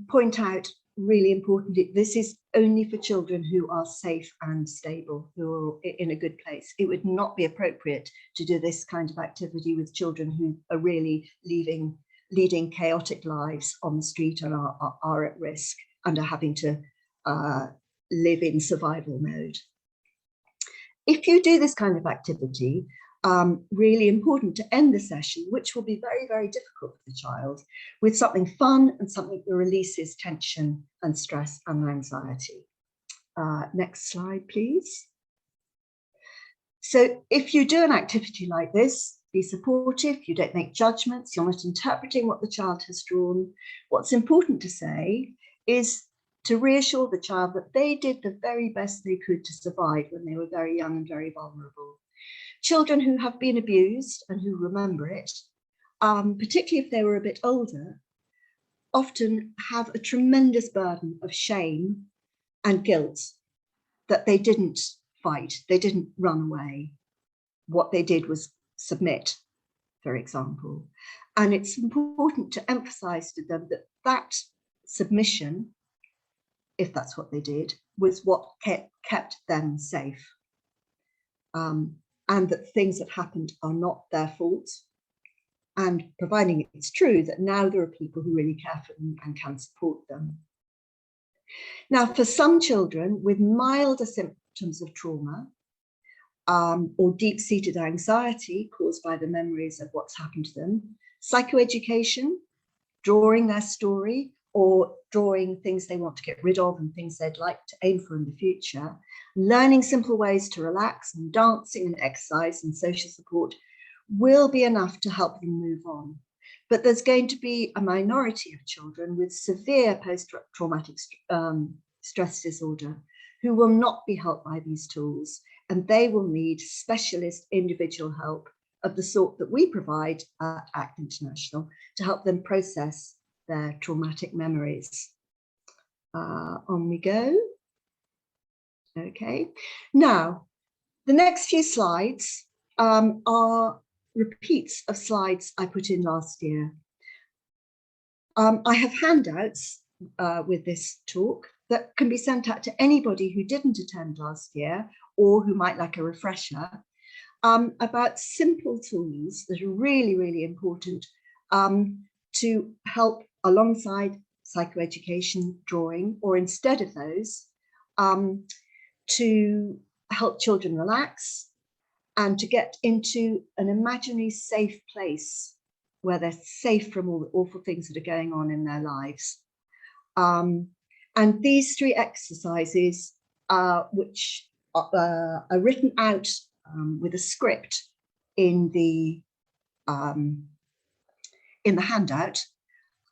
point out, really importantly, this is only for children who are safe and stable, who are in a good place. It would not be appropriate to do this kind of activity with children who are really leading chaotic lives on the street and are at risk and are having to live in survival mode. If you do this kind of activity, really important to end the session, which will be very, very difficult for the child, with something fun and something that releases tension and stress and anxiety. Next slide, please. So if you do an activity like this, be supportive, you don't make judgments, you're not interpreting what the child has drawn. What's important to say is to reassure the child that they did the very best they could to survive when they were very young and very vulnerable. Children who have been abused and who remember it, particularly if they were a bit older, often have a tremendous burden of shame and guilt that they didn't fight, they didn't run away. What they did was submit, for example. And it's important to emphasize to them that that submission, if that's what they did, was what kept them safe. And that things that happened are not their fault. And providing it's true that now there are people who really care for them and can support them. Now, for some children with milder symptoms of trauma or deep-seated anxiety caused by the memories of what's happened to them, psychoeducation, drawing their story, or drawing things they want to get rid of and things they'd like to aim for in the future, learning simple ways to relax, and dancing and exercise and social support will be enough to help them move on. But there's going to be a minority of children with severe post-traumatic stress disorder who will not be helped by these tools, and they will need specialist individual help of the sort that we provide at ACT International to help them process their traumatic memories. On we go. Okay, now the next few slides are repeats of slides I put in last year. I have handouts with this talk that can be sent out to anybody who didn't attend last year or who might like a refresher about simple tools that are really, really important to help alongside psychoeducation, drawing, or instead of those, to help children relax and to get into an imaginary safe place where they're safe from all the awful things that are going on in their lives. And these three exercises, which are written out with a script in the handout.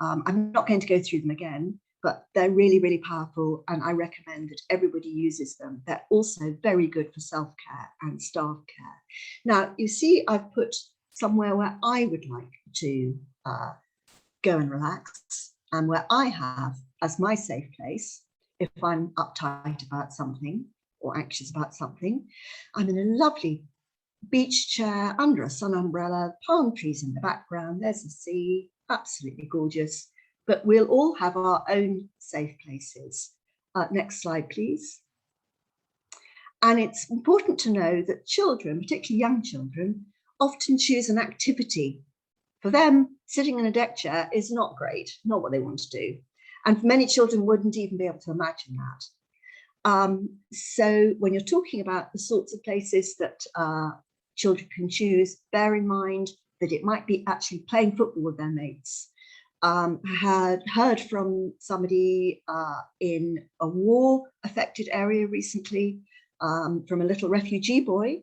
I'm not going to go through them again, but they're really, really powerful, and I recommend that everybody uses them. They're also very good for self-care and staff care. Now, you see, I've put somewhere where I would like to go and relax, and where I have as my safe place if I'm uptight about something or anxious about something. I'm in a lovely beach chair under a sun umbrella, palm trees in the background, there's the sea, absolutely gorgeous. But we'll all have our own safe places. Next slide, please. And it's important to know that children, particularly young children, often choose an activity. For them, sitting in a deck chair is not great, not what they want to do. And many children wouldn't even be able to imagine that. So when you're talking about the sorts of places that children can choose, bear in mind that it might be actually playing football with their mates. I had heard from somebody in a war-affected area recently, from a little refugee boy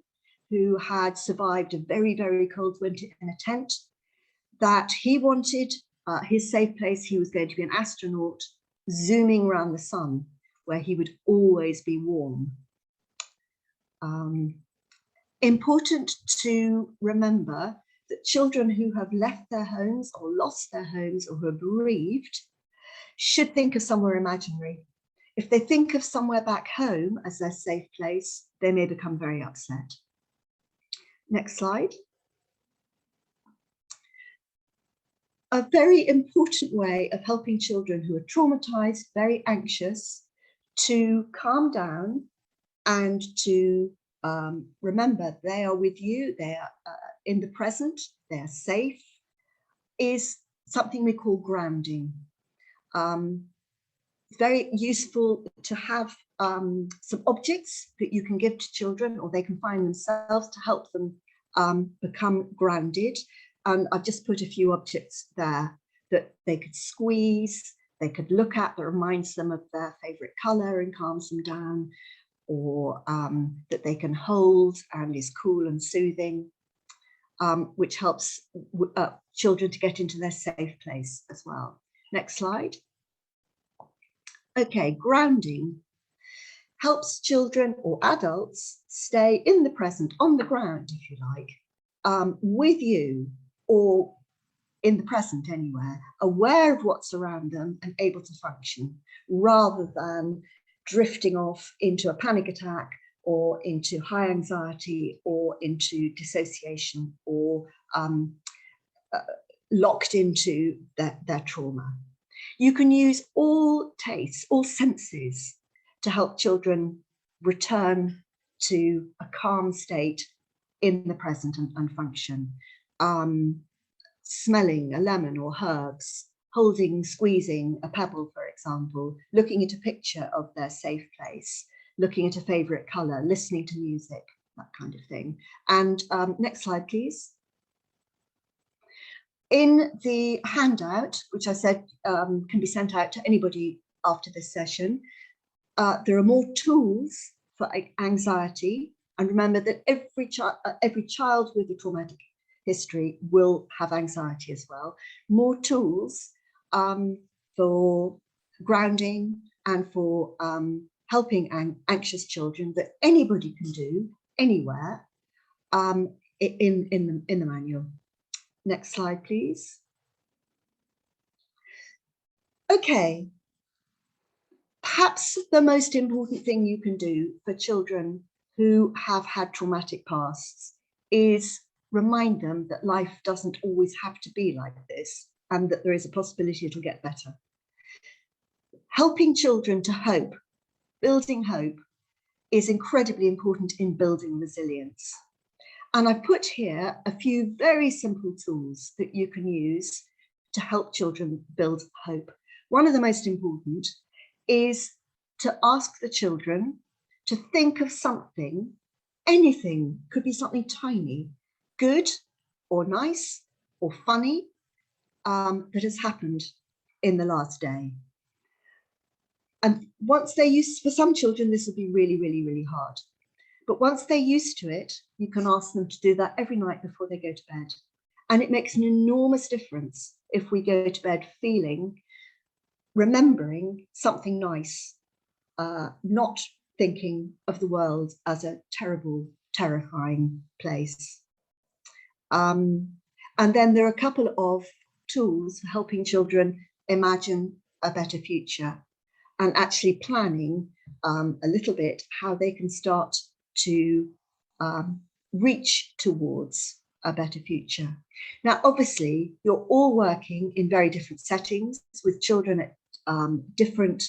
who had survived a very, very cold winter in a tent, that he wanted his safe place. He was going to be an astronaut zooming around the sun, where he would always be warm. Important to remember that children who have left their homes or lost their homes or who are bereaved should think of somewhere imaginary. If they think of somewhere back home as their safe place, they may become very upset. Next slide. A very important way of helping children who are traumatized, very anxious, to calm down and to remember they are with you, they are in the present, they are safe, is something we call grounding. Very useful to have some objects that you can give to children, or they can find themselves to help them become grounded. And I've just put a few objects there that they could squeeze, they could look at, that reminds them of their favorite color and calms them down, or that they can hold and is cool and soothing, which helps children to get into their safe place as well. Next slide. Okay, grounding helps children or adults stay in the present, on the ground, if you like, with you, or in the present anywhere, aware of what's around them and able to function, rather than drifting off into a panic attack or into high anxiety or into dissociation, or locked into their trauma. You can use all tastes, all senses to help children return to a calm state in the present and function. Smelling a lemon or herbs, holding, squeezing a pebble, for example, looking at a picture of their safe place, looking at a favorite color, listening to music, that kind of thing. And next slide, please. In the handout, which I said can be sent out to anybody after this session, there are more tools for anxiety. And remember that every child with a traumatic history will have anxiety as well. More tools for grounding and for helping anxious children that anybody can do anywhere in the manual. Next slide, please. Okay, perhaps the most important thing you can do for children who have had traumatic pasts is remind them that life doesn't always have to be like this, and that there is a possibility it'll get better. Helping children to hope, building hope, is incredibly important in building resilience. And I've put here a few very simple tools that you can use to help children build hope. One of the most important is to ask the children to think of something, anything, could be something tiny, good or nice or funny, that has happened in the last day. And once they're used, for some children, this will be really, really, really hard. But once they're used to it, you can ask them to do that every night before they go to bed. And it makes an enormous difference if we go to bed feeling, remembering something nice, not thinking of the world as a terrible, terrifying place. And then there are a couple of tools for helping children imagine a better future. and actually planning a little bit how they can start to reach towards a better future. Now, obviously, you're all working in very different settings with children at different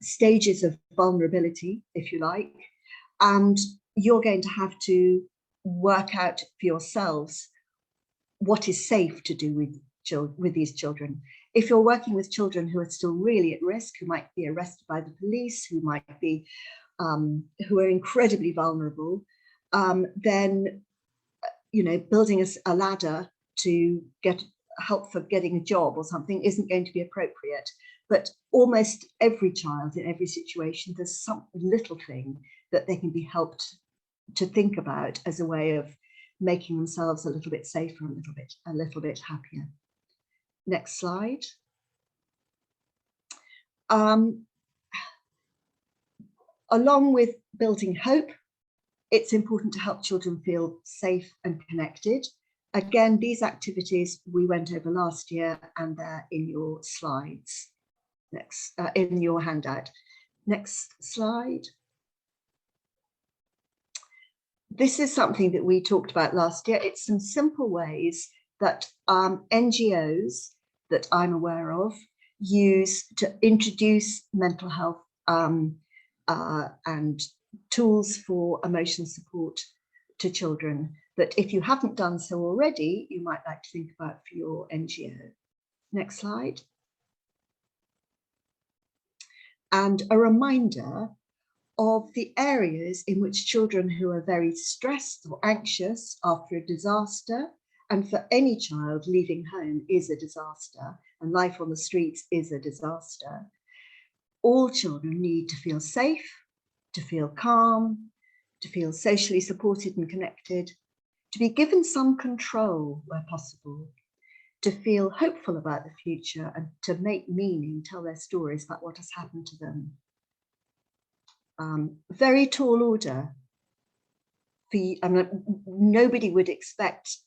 stages of vulnerability, if you like, and you're going to have to work out for yourselves what is safe to do with these children. If you're working with children who are still really at risk, who might be arrested by the police, who might be, who are incredibly vulnerable, then, you know, building a ladder to get help for getting a job or something isn't going to be appropriate. But almost every child in every situation, there's some little thing that they can be helped to think about as a way of making themselves a little bit safer, a little bit happier. Next slide. Along with building hope, it's important to help children feel safe and connected. Again, these activities we went over last year, and they're in your slides. Next, in your handout. Next slide. This is something that we talked about last year. It's some simple ways that NGOs that I'm aware of use to introduce mental health and tools for emotional support to children, that if you haven't done so already, you might like to think about for your NGO. Next slide. And a reminder of the areas in which children who are very stressed or anxious after a disaster, and for any child, leaving home is a disaster, and life on the streets is a disaster. All children need to feel safe, to feel calm, to feel socially supported and connected, to be given some control where possible, to feel hopeful about the future, and to make meaning, tell their stories about what has happened to them. Very tall order. Nobody would expect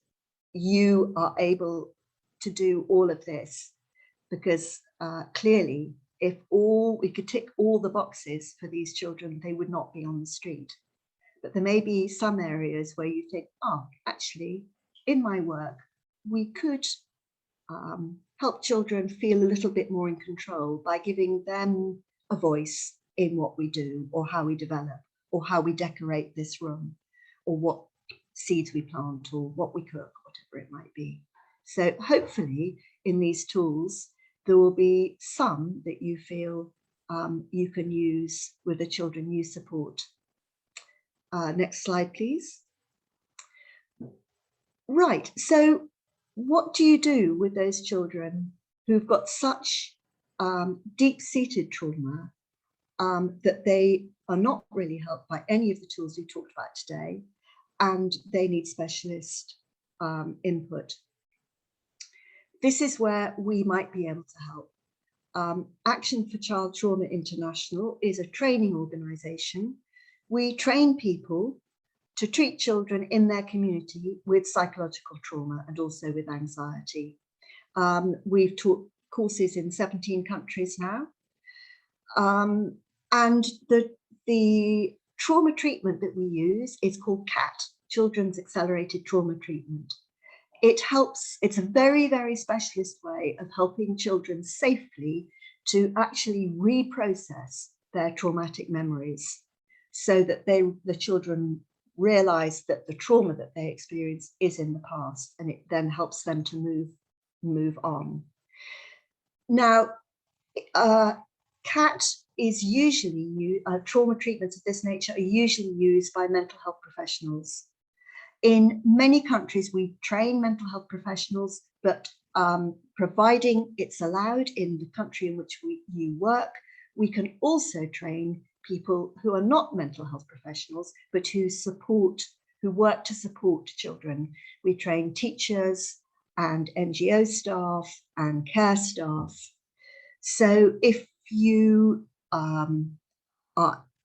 you are able to do all of this, because clearly, if we could tick all the boxes for these children, they would not be on the street. But there may be some areas where you think, oh, actually, in my work, we could help children feel a little bit more in control by giving them a voice in what we do, or how we develop, or how we decorate this room, or what seeds we plant, or what we cook, whatever it might be. So hopefully in these tools, there will be some that you feel you can use with the children you support. Next slide, please. Right, so what do you do with those children who've got such deep-seated trauma that they are not really helped by any of the tools we talked about today, and they need specialist input? This is where we might be able to help. Action for Child Trauma International is a training organisation. We train people to treat children in their community with psychological trauma and also with anxiety. We've taught courses in 17 countries now. And the trauma treatment that we use is called CAT, Children's Accelerated Trauma Treatment. It helps, it's a very, very specialist way of helping children safely to actually reprocess their traumatic memories, so that the children realize that the trauma that they experience is in the past, and it then helps them to move on. Now, CAT is usually, trauma treatments of this nature are usually used by mental health professionals. In many countries, we train mental health professionals, but providing it's allowed in the country in which you work, we can also train people who are not mental health professionals, but who work to support children. We train teachers and NGO staff and care staff. So if you are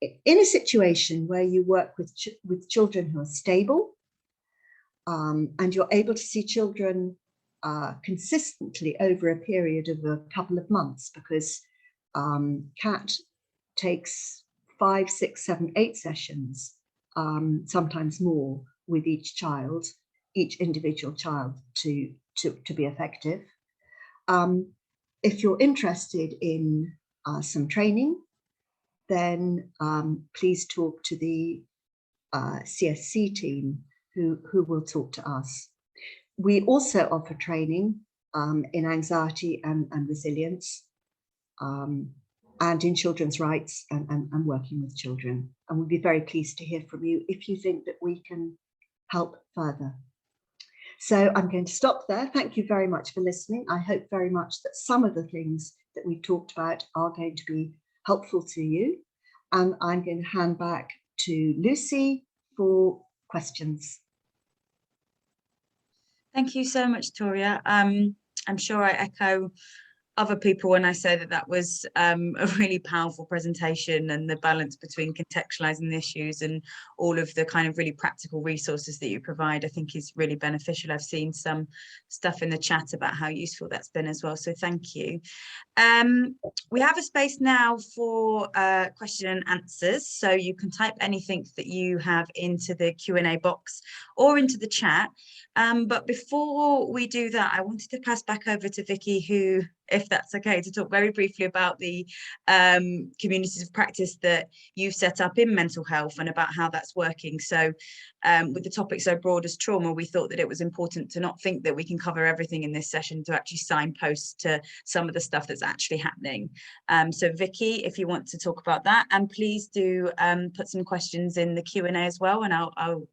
in a situation where you work with children who are stable, and you're able to see children consistently over a period of a couple of months, because CAT takes 5, 6, 7, 8 sessions, sometimes more, with each child, each individual child, to be effective. If you're interested in some training, then please talk to the CSC team who will talk to us. We also offer training in anxiety and resilience, and in children's rights and working with children. And we'd be very pleased to hear from you if you think that we can help further. So I'm going to stop there. Thank you very much for listening. I hope very much that some of the things that we've talked about are going to be helpful to you. And I'm going to hand back to Lucy for questions. Thank you so much, Victoria. I'm sure I echo other people when I say that that was a really powerful presentation, and the balance between contextualizing the issues and all of the kind of really practical resources that you provide, I think is really beneficial. I've seen some stuff in the chat about how useful that's been as well, so thank you. We have a space now for question and answers, so you can type anything that you have into the Q&A box or into the chat. But before we do that, I wanted to pass back over to Vicky, who, if that's okay, to talk very briefly about the communities of practice that you've set up in mental health and about how that's working. So with the topic so broad as trauma, we thought that it was important to not think that we can cover everything in this session, to actually signpost to some of the stuff that's actually happening. So Vicky, if you want to talk about that, and please do put some questions in the Q&A as well, and I'll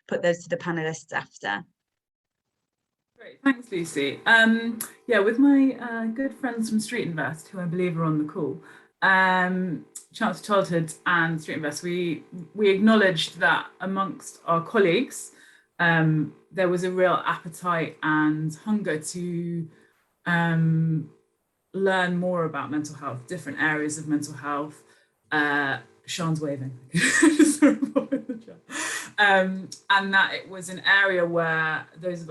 put those to the panelists after. Great, thanks, Lucy. Yeah, with my good friends from Street Invest, who I believe are on the call, Chance of Childhood and Street Invest, we acknowledged that amongst our colleagues, there was a real appetite and hunger to learn more about mental health, different areas of mental health. Sean's waving. And that it was an area where those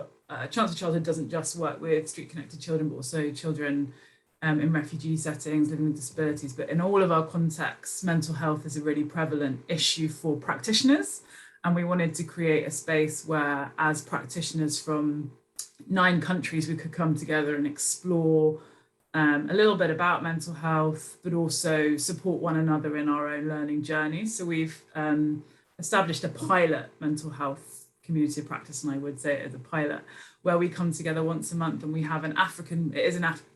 Chance of Childhood doesn't just work with street connected children, but also children in refugee settings, living with disabilities. But in all of our contexts, mental health is a really prevalent issue for practitioners. And we wanted to create a space where, as practitioners from 9 countries, we could come together and explore a little bit about mental health, but also support one another in our own learning journeys. So we've established a pilot mental health community of practice, and I would say it as a pilot, where we come together once a month, and we have an African,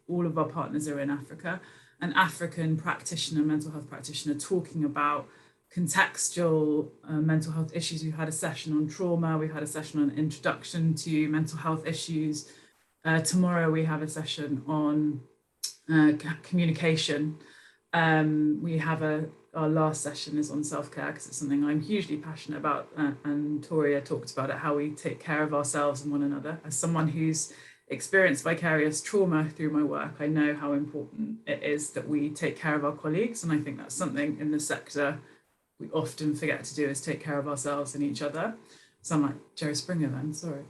all of our partners are in Africa, an African practitioner, mental health practitioner, talking about contextual mental health issues. We've had a session on trauma, we've had a session on introduction to mental health issues. Tomorrow we have a session on communication. We have our last session is on self-care, because it's something I'm hugely passionate about, and Toria talked about it, how we take care of ourselves and one another. As someone who's experienced vicarious trauma through my work, I know how important it is that we take care of our colleagues, and I think that's something in the sector we often forget to do, is take care of ourselves and each other. So I'm like Jerry Springer then, sorry.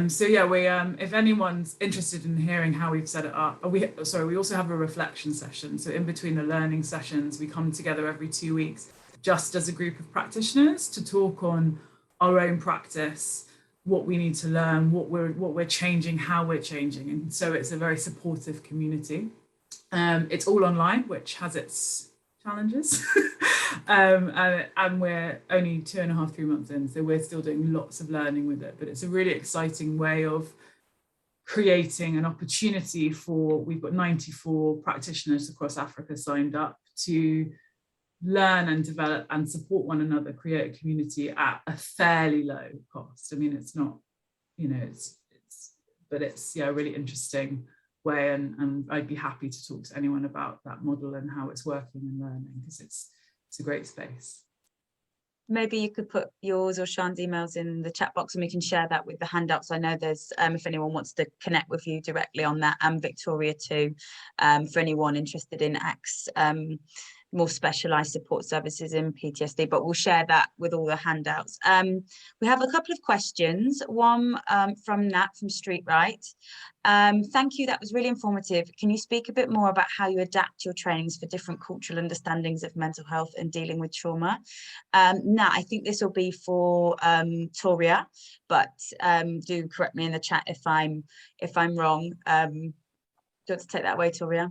So yeah, we if anyone's interested in hearing how we've set it up, we also have a reflection session. So in between the learning sessions, we come together every 2 weeks, just as a group of practitioners, to talk on our own practice, what we need to learn, what we're changing, how we're changing. And so it's a very supportive community. It's all online, which has its challenges. And we're only 2.5, 3 months in, so we're still doing lots of learning with it, but it's a really exciting way of creating an opportunity for, we've got 94 practitioners across Africa signed up to learn and develop and support one another, create a community at a fairly low cost. I mean, it's not, you know, but it's yeah, a really interesting way, and I'd be happy to talk to anyone about that model and how it's working and learning, because it's a great space. Maybe you could put yours or Sean's emails in the chat box, and we can share that with the handouts. I know there's, if anyone wants to connect with you directly on that, and Victoria too, for anyone interested in ACT's more specialised support services in PTSD, but we'll share that with all the handouts. We have a couple of questions, one from Nat from Street Right. Thank you, that was really informative. Can you speak a bit more about how you adapt your trainings for different cultural understandings of mental health and dealing with trauma? Nat, I think this will be for Toria, but do correct me in the chat if I'm wrong. Do you want to take that away, Toria?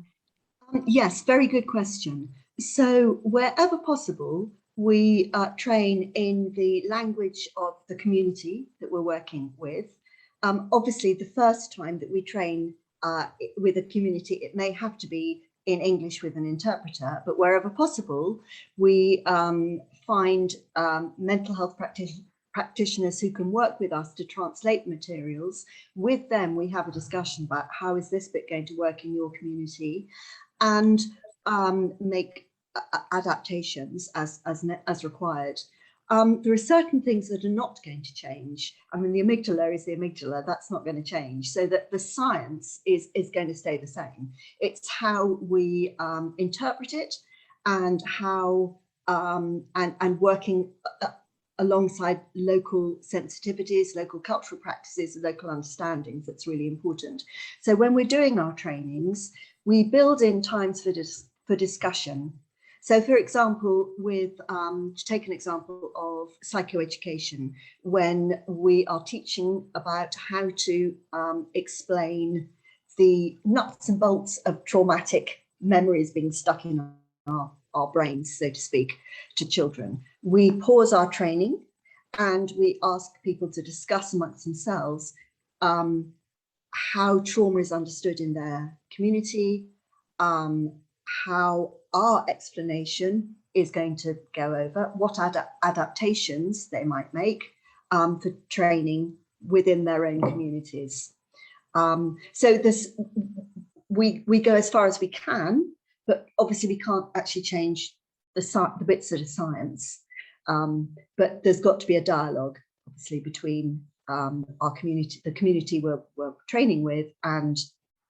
Yes, very good question. So wherever possible, we train in the language of the community that we're working with. Obviously, the first time that we train with a community, it may have to be in English with an interpreter, but wherever possible, we find mental health practitioners who can work with us to translate materials. With them, we have a discussion about how is this bit going to work in your community, and make adaptations as required. There are certain things that are not going to change. I mean, the amygdala is the amygdala, that's not going to change. So that the science is going to stay the same. It's how we interpret it, and how and working alongside local sensitivities, local cultural practices, local understandings, that's really important. So when we're doing our trainings, we build in times for discussion. So for example, to take an example of psychoeducation, when we are teaching about how to explain the nuts and bolts of traumatic memories being stuck in our brains, so to speak, to children, we pause our training and we ask people to discuss amongst themselves how trauma is understood in their community, how our explanation is going to go over, what adaptations they might make for training within their own communities. So we go as far as we can, but obviously we can't actually change the bits that are science. But there's got to be a dialogue, obviously, between our community, the community we're training with, and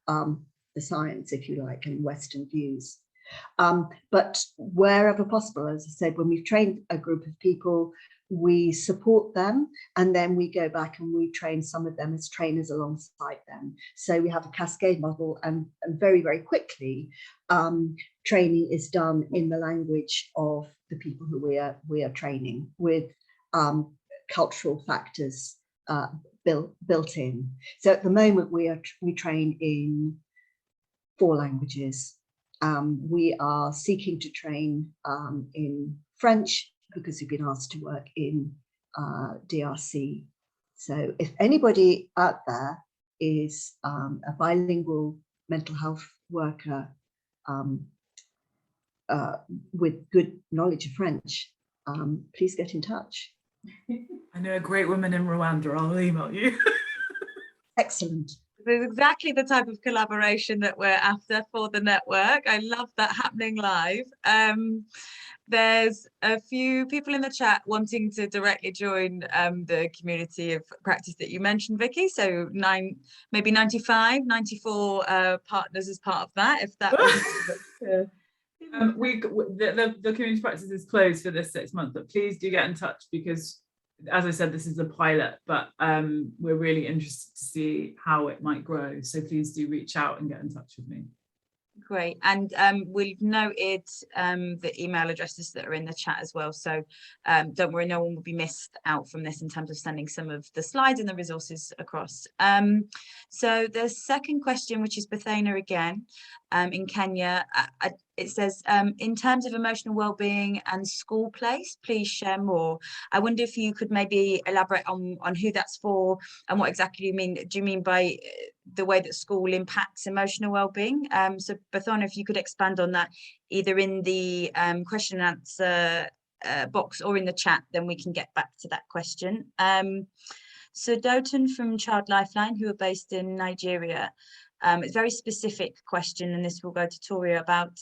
the science, if you like, and Western views. But wherever possible, as I said, when we've trained a group of people, we support them, and then we go back and we train some of them as trainers alongside them. So we have a cascade model, and very, very quickly, training is done in the language of the people who we are training, with cultural factors built in. So at the moment, we train in 4 languages. We are seeking to train in French, because we've been asked to work in DRC. So if anybody out there is a bilingual mental health worker with good knowledge of French, please get in touch. I know a great woman in Rwanda. I'll email you. Excellent. There's exactly the type of collaboration that we're after for the network. I love that happening live. There's a few people in the chat wanting to directly join the community of practice that you mentioned, Vicky. So maybe 94 partners as part of that, if that was the community practice is closed for this 6 months, but please do get in touch, because as I said, this is a pilot, but we're really interested to see how it might grow. So please do reach out and get in touch with me. Great. And we've noted the email addresses that are in the chat as well. So don't worry, no one will be missed out from this in terms of sending some of the slides and the resources across. So the second question, which is Bethana again, in Kenya, it says, in terms of emotional well-being and school place, please share more. I wonder if you could maybe elaborate on who that's for and what exactly you mean. Do you mean by the way that school impacts emotional well-being? So Bethana, if you could expand on that, either in the question and answer box or in the chat, then we can get back to that question. So Doughton from Child Lifeline, who are based in Nigeria, it's a very specific question, and this will go to Toria, about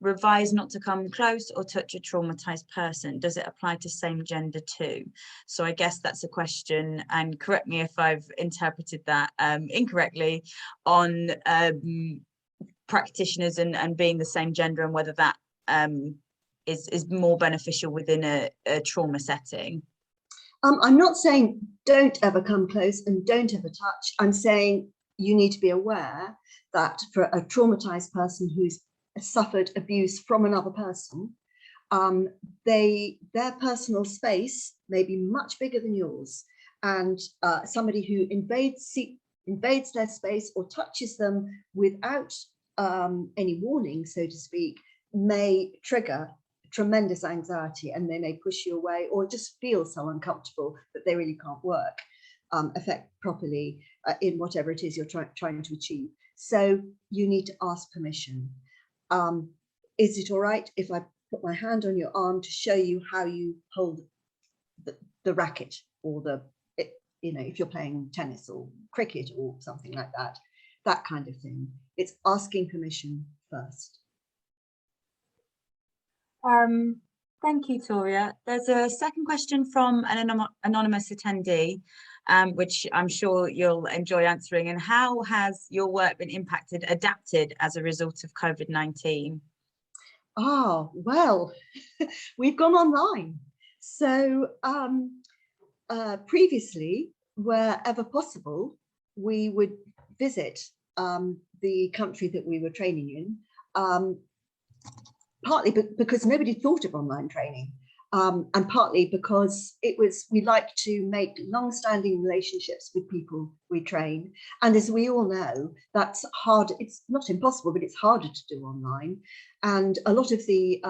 revise not to come close or touch a traumatized person. Does it apply to same gender too? So I guess that's a question, and correct me if I've interpreted that incorrectly, on practitioners and being the same gender, and whether that is more beneficial within a trauma setting? I'm not saying don't ever come close and don't ever touch. I'm saying you need to be aware that for a traumatized person who's suffered abuse from another person, their personal space may be much bigger than yours, and somebody who invades their space or touches them without any warning, so to speak, may trigger tremendous anxiety, and they may push you away or just feel so uncomfortable that they really can't work effect properly in whatever it is you're trying to achieve. So you need to ask permission. Is it all right if I put my hand on your arm to show you how you hold the racket, or if you're playing tennis or cricket or something like that, that kind of thing. It's asking permission first. Thank you, Toria. There's a second question from an anonymous attendee, which I'm sure you'll enjoy answering. And how has your work been adapted as a result of COVID-19? Oh, well, we've gone online. So previously, wherever possible, we would visit the country that we were training in, partly because nobody thought of online training, and partly because we like to make long-standing relationships with people we train. And as we all know, that's hard. It's not impossible, but it's harder to do online. And a lot of the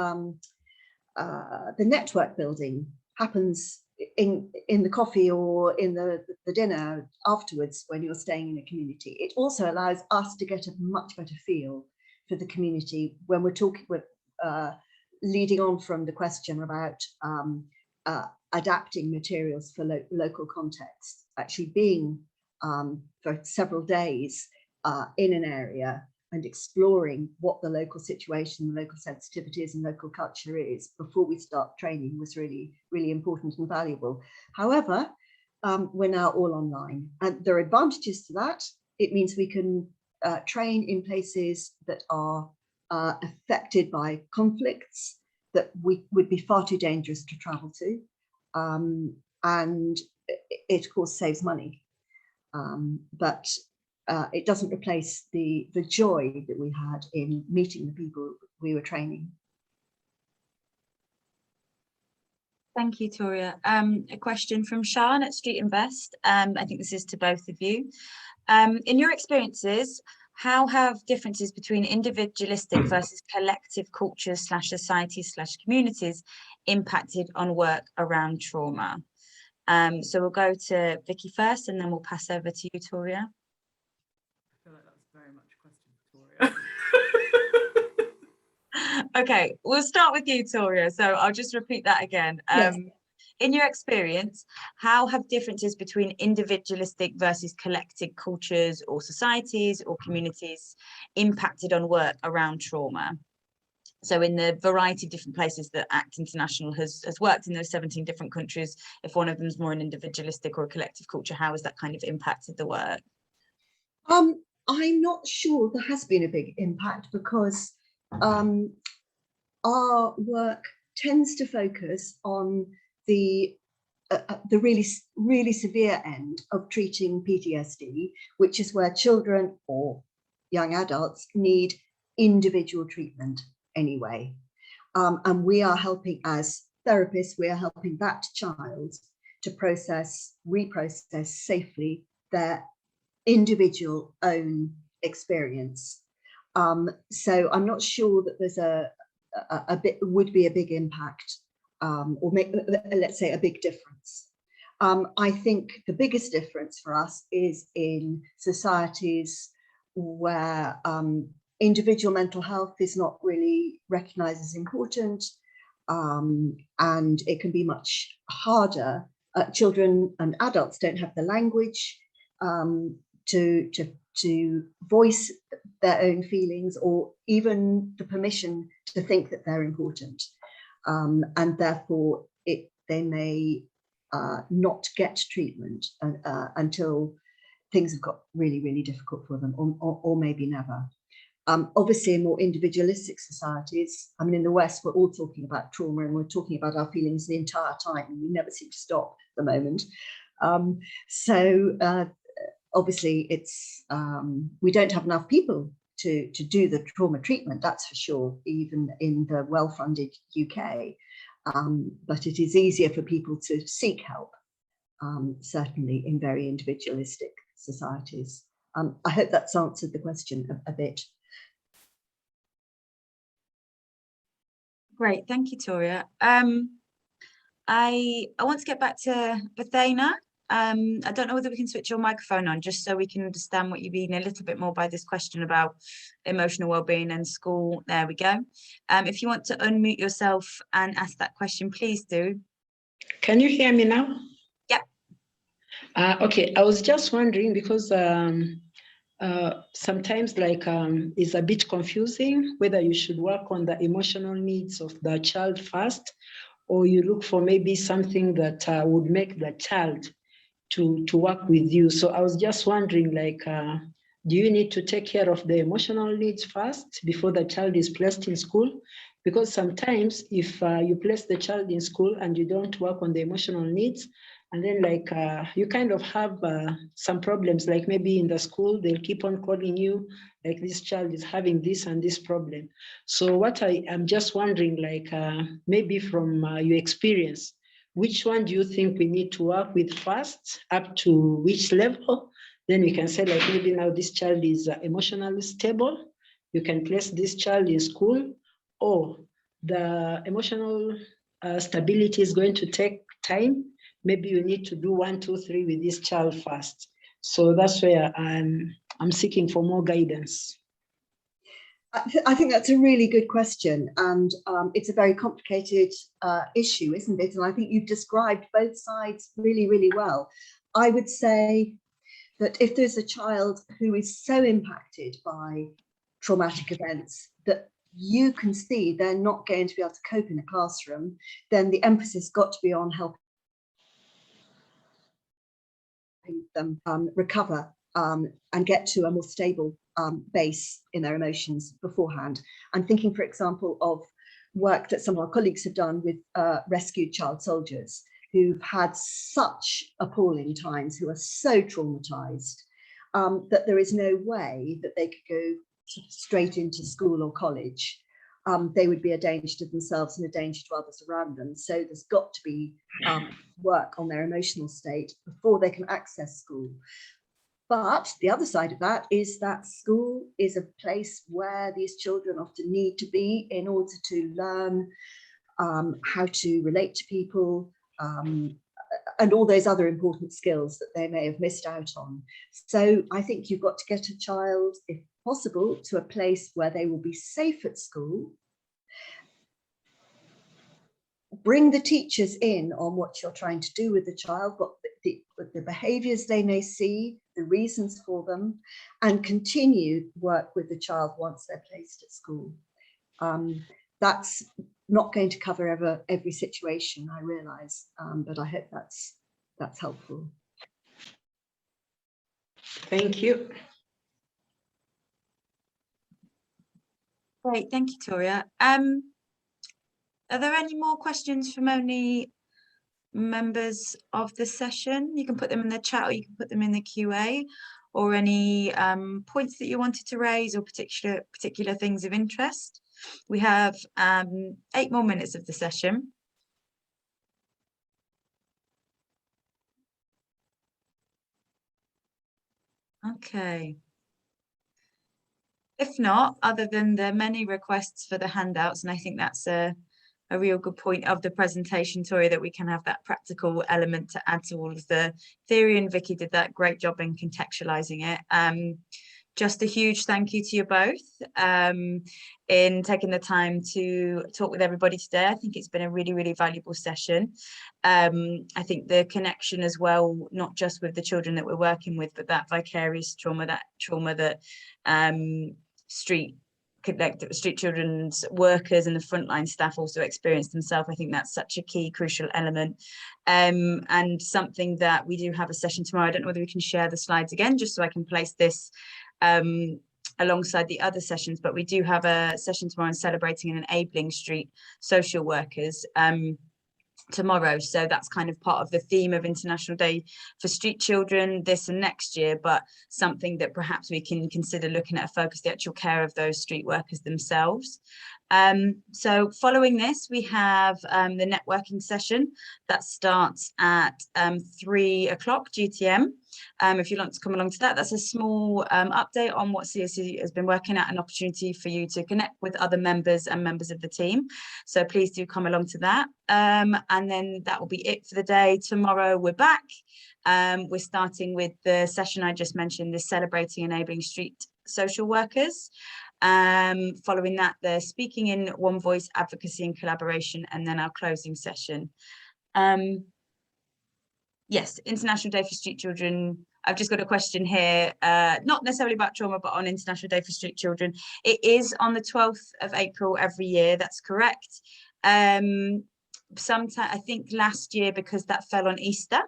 network building happens in the coffee or in the dinner afterwards when you're staying in a community. It also allows us to get a much better feel for the community when we're talking with leading on from the question about adapting materials for local context, actually being for several days in an area and exploring what the local situation, the local sensitivities and local culture is before we start training was really, really important and valuable. However, we're now all online, and there are advantages to that. It means we can train in places that are affected by conflicts that would be far too dangerous to travel to, and it of course saves money, but it doesn't replace the joy that we had in meeting the people we were training. Thank you, Toria. A question from Sian at Street Invest. I think this is to both of you. In your experiences, how have differences between individualistic versus collective cultures / societies / communities impacted on work around trauma? So we'll go to Vicky first, and then we'll pass over to you, Toria. I feel like that's very much a question for Toria. Okay, we'll start with you, Toria. So I'll just repeat that again. Yes. In your experience, how have differences between individualistic versus collective cultures or societies or communities impacted on work around trauma? So in the variety of different places that ACT International has worked in those 17 different countries, if one of them is more an individualistic or a collective culture, how has that kind of impacted the work? I'm not sure there has been a big impact, because our work tends to focus on the really severe end of treating PTSD, which is where children or young adults need individual treatment anyway. And we are helping, as therapists, we are helping that child to reprocess safely their individual own experience. So I'm not sure that there's would be a big impact, or let's say a big difference. I think the biggest difference for us is in societies where individual mental health is not really recognised as important, and it can be much harder. Children and adults don't have the language to voice their own feelings, or even the permission to think that they're important, and therefore they may not get treatment until things have got really, really difficult for them, or maybe never. Obviously, in more individualistic societies, I mean, in the West, we're all talking about trauma and we're talking about our feelings the entire time, and we never seem to stop at the moment. Obviously, it's we don't have enough people to do the trauma treatment, that's for sure, even in the well-funded UK. But it is easier for people to seek help, certainly in very individualistic societies. I hope that's answered the question a bit. Great, thank you, Toria. I want to get back to Bethana. I don't know whether we can switch your microphone on just so we can understand what you mean a little bit more by this question about emotional well-being and school. There we go. If you want to unmute yourself and ask that question, please do. Can you hear me now? Yeah. Okay, I was just wondering because sometimes it's a bit confusing whether you should work on the emotional needs of the child first, or you look for maybe something that would make the child to work with you. So I was just wondering, do you need to take care of the emotional needs first before the child is placed in school? Because sometimes if you place the child in school and you don't work on the emotional needs, and then you kind of have some problems, like maybe in the school, they'll keep on calling you, like this child is having this and this problem. So what I'm just wondering, maybe from your experience, which one do you think we need to work with first, up to which level? Then we can say maybe now this child is emotionally stable. You can place this child in school, or the emotional stability is going to take time. Maybe you need to do 1, 2, 3 with this child first. So that's where I'm seeking for more guidance. I think that's a really good question, and it's a very complicated issue, isn't it? And I think you've described both sides really, really well. I would say that if there's a child who is so impacted by traumatic events that you can see they're not going to be able to cope in a classroom, then the emphasis got to be on helping them recover and get to a more stable base in their emotions beforehand. I'm thinking, for example, of work that some of our colleagues have done with rescued child soldiers who've had such appalling times, who are so traumatized that there is no way that they could go straight into school or college. They would be a danger to themselves and a danger to others around them. So there's got to be work on their emotional state before they can access school. But the other side of that is that school is a place where these children often need to be in order to learn how to relate to people and all those other important skills that they may have missed out on. So I think you've got to get a child, if possible, to a place where they will be safe at school. Bring the teachers in on what you're trying to do with the child, what the behaviours they may see, the reasons for them, and continue work with the child once they're placed at school. That's not going to cover every situation, I realise, but I hope that's helpful. Thank you. Great, thank you, Toria. Are there any more questions from any members of the session? You can put them in the chat or you can put them in the QA, or any points that you wanted to raise or particular things of interest. We have 8 more minutes of the session. Okay. If not, other than the many requests for the handouts, and I think that's a real good point of the presentation, Tori, that we can have that practical element to add to all of the theory, and Vicky did that great job in contextualizing it. Just a huge thank you to you both in taking the time to talk with everybody today. I think it's been a really, really valuable session. I think the connection as well, not just with the children that we're working with, but that vicarious trauma, that street children's workers and the frontline staff also experience themselves. I think that's such a key, crucial element, and something that we do have a session tomorrow. I don't know whether we can share the slides again, just so I can place this alongside the other sessions, but we do have a session tomorrow on celebrating and enabling street social workers tomorrow. So that's kind of part of the theme of International Day for Street Children this and next year, but something that perhaps we can consider looking at a focus, the actual care of those street workers themselves. So following this, we have the networking session that starts at 3 o'clock GTM. If you want to come along to that, that's a small update on what CSC has been working at, an opportunity for you to connect with other members and members of the team. So please do come along to that. And then that will be it for the day. Tomorrow we're back. We're starting with the session I just mentioned, the Celebrating Enabling Street Social Workers. Following that, the Speaking in One Voice, Advocacy and Collaboration, and then our closing session. Yes, International Day for Street Children. I've just got a question here, not necessarily about trauma, but on International Day for Street Children. It is on the 12th of April every year, that's correct. Sometime, I think last year, because that fell on Easter,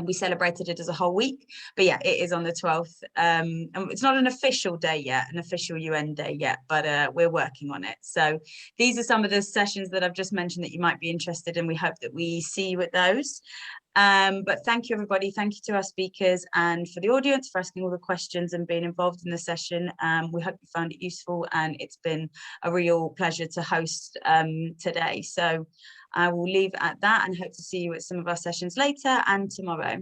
we celebrated it as a whole week, but yeah, it is on the 12th. And it's not an official day yet, an official UN day yet, but we're working on it. So these are some of the sessions that I've just mentioned that you might be interested in. We hope that we see you at those. But thank you, everybody. Thank you to our speakers and for the audience for asking all the questions and being involved in the session. We hope you found it useful, and it's been a real pleasure to host today. So I will leave at that and hope to see you at some of our sessions later and tomorrow.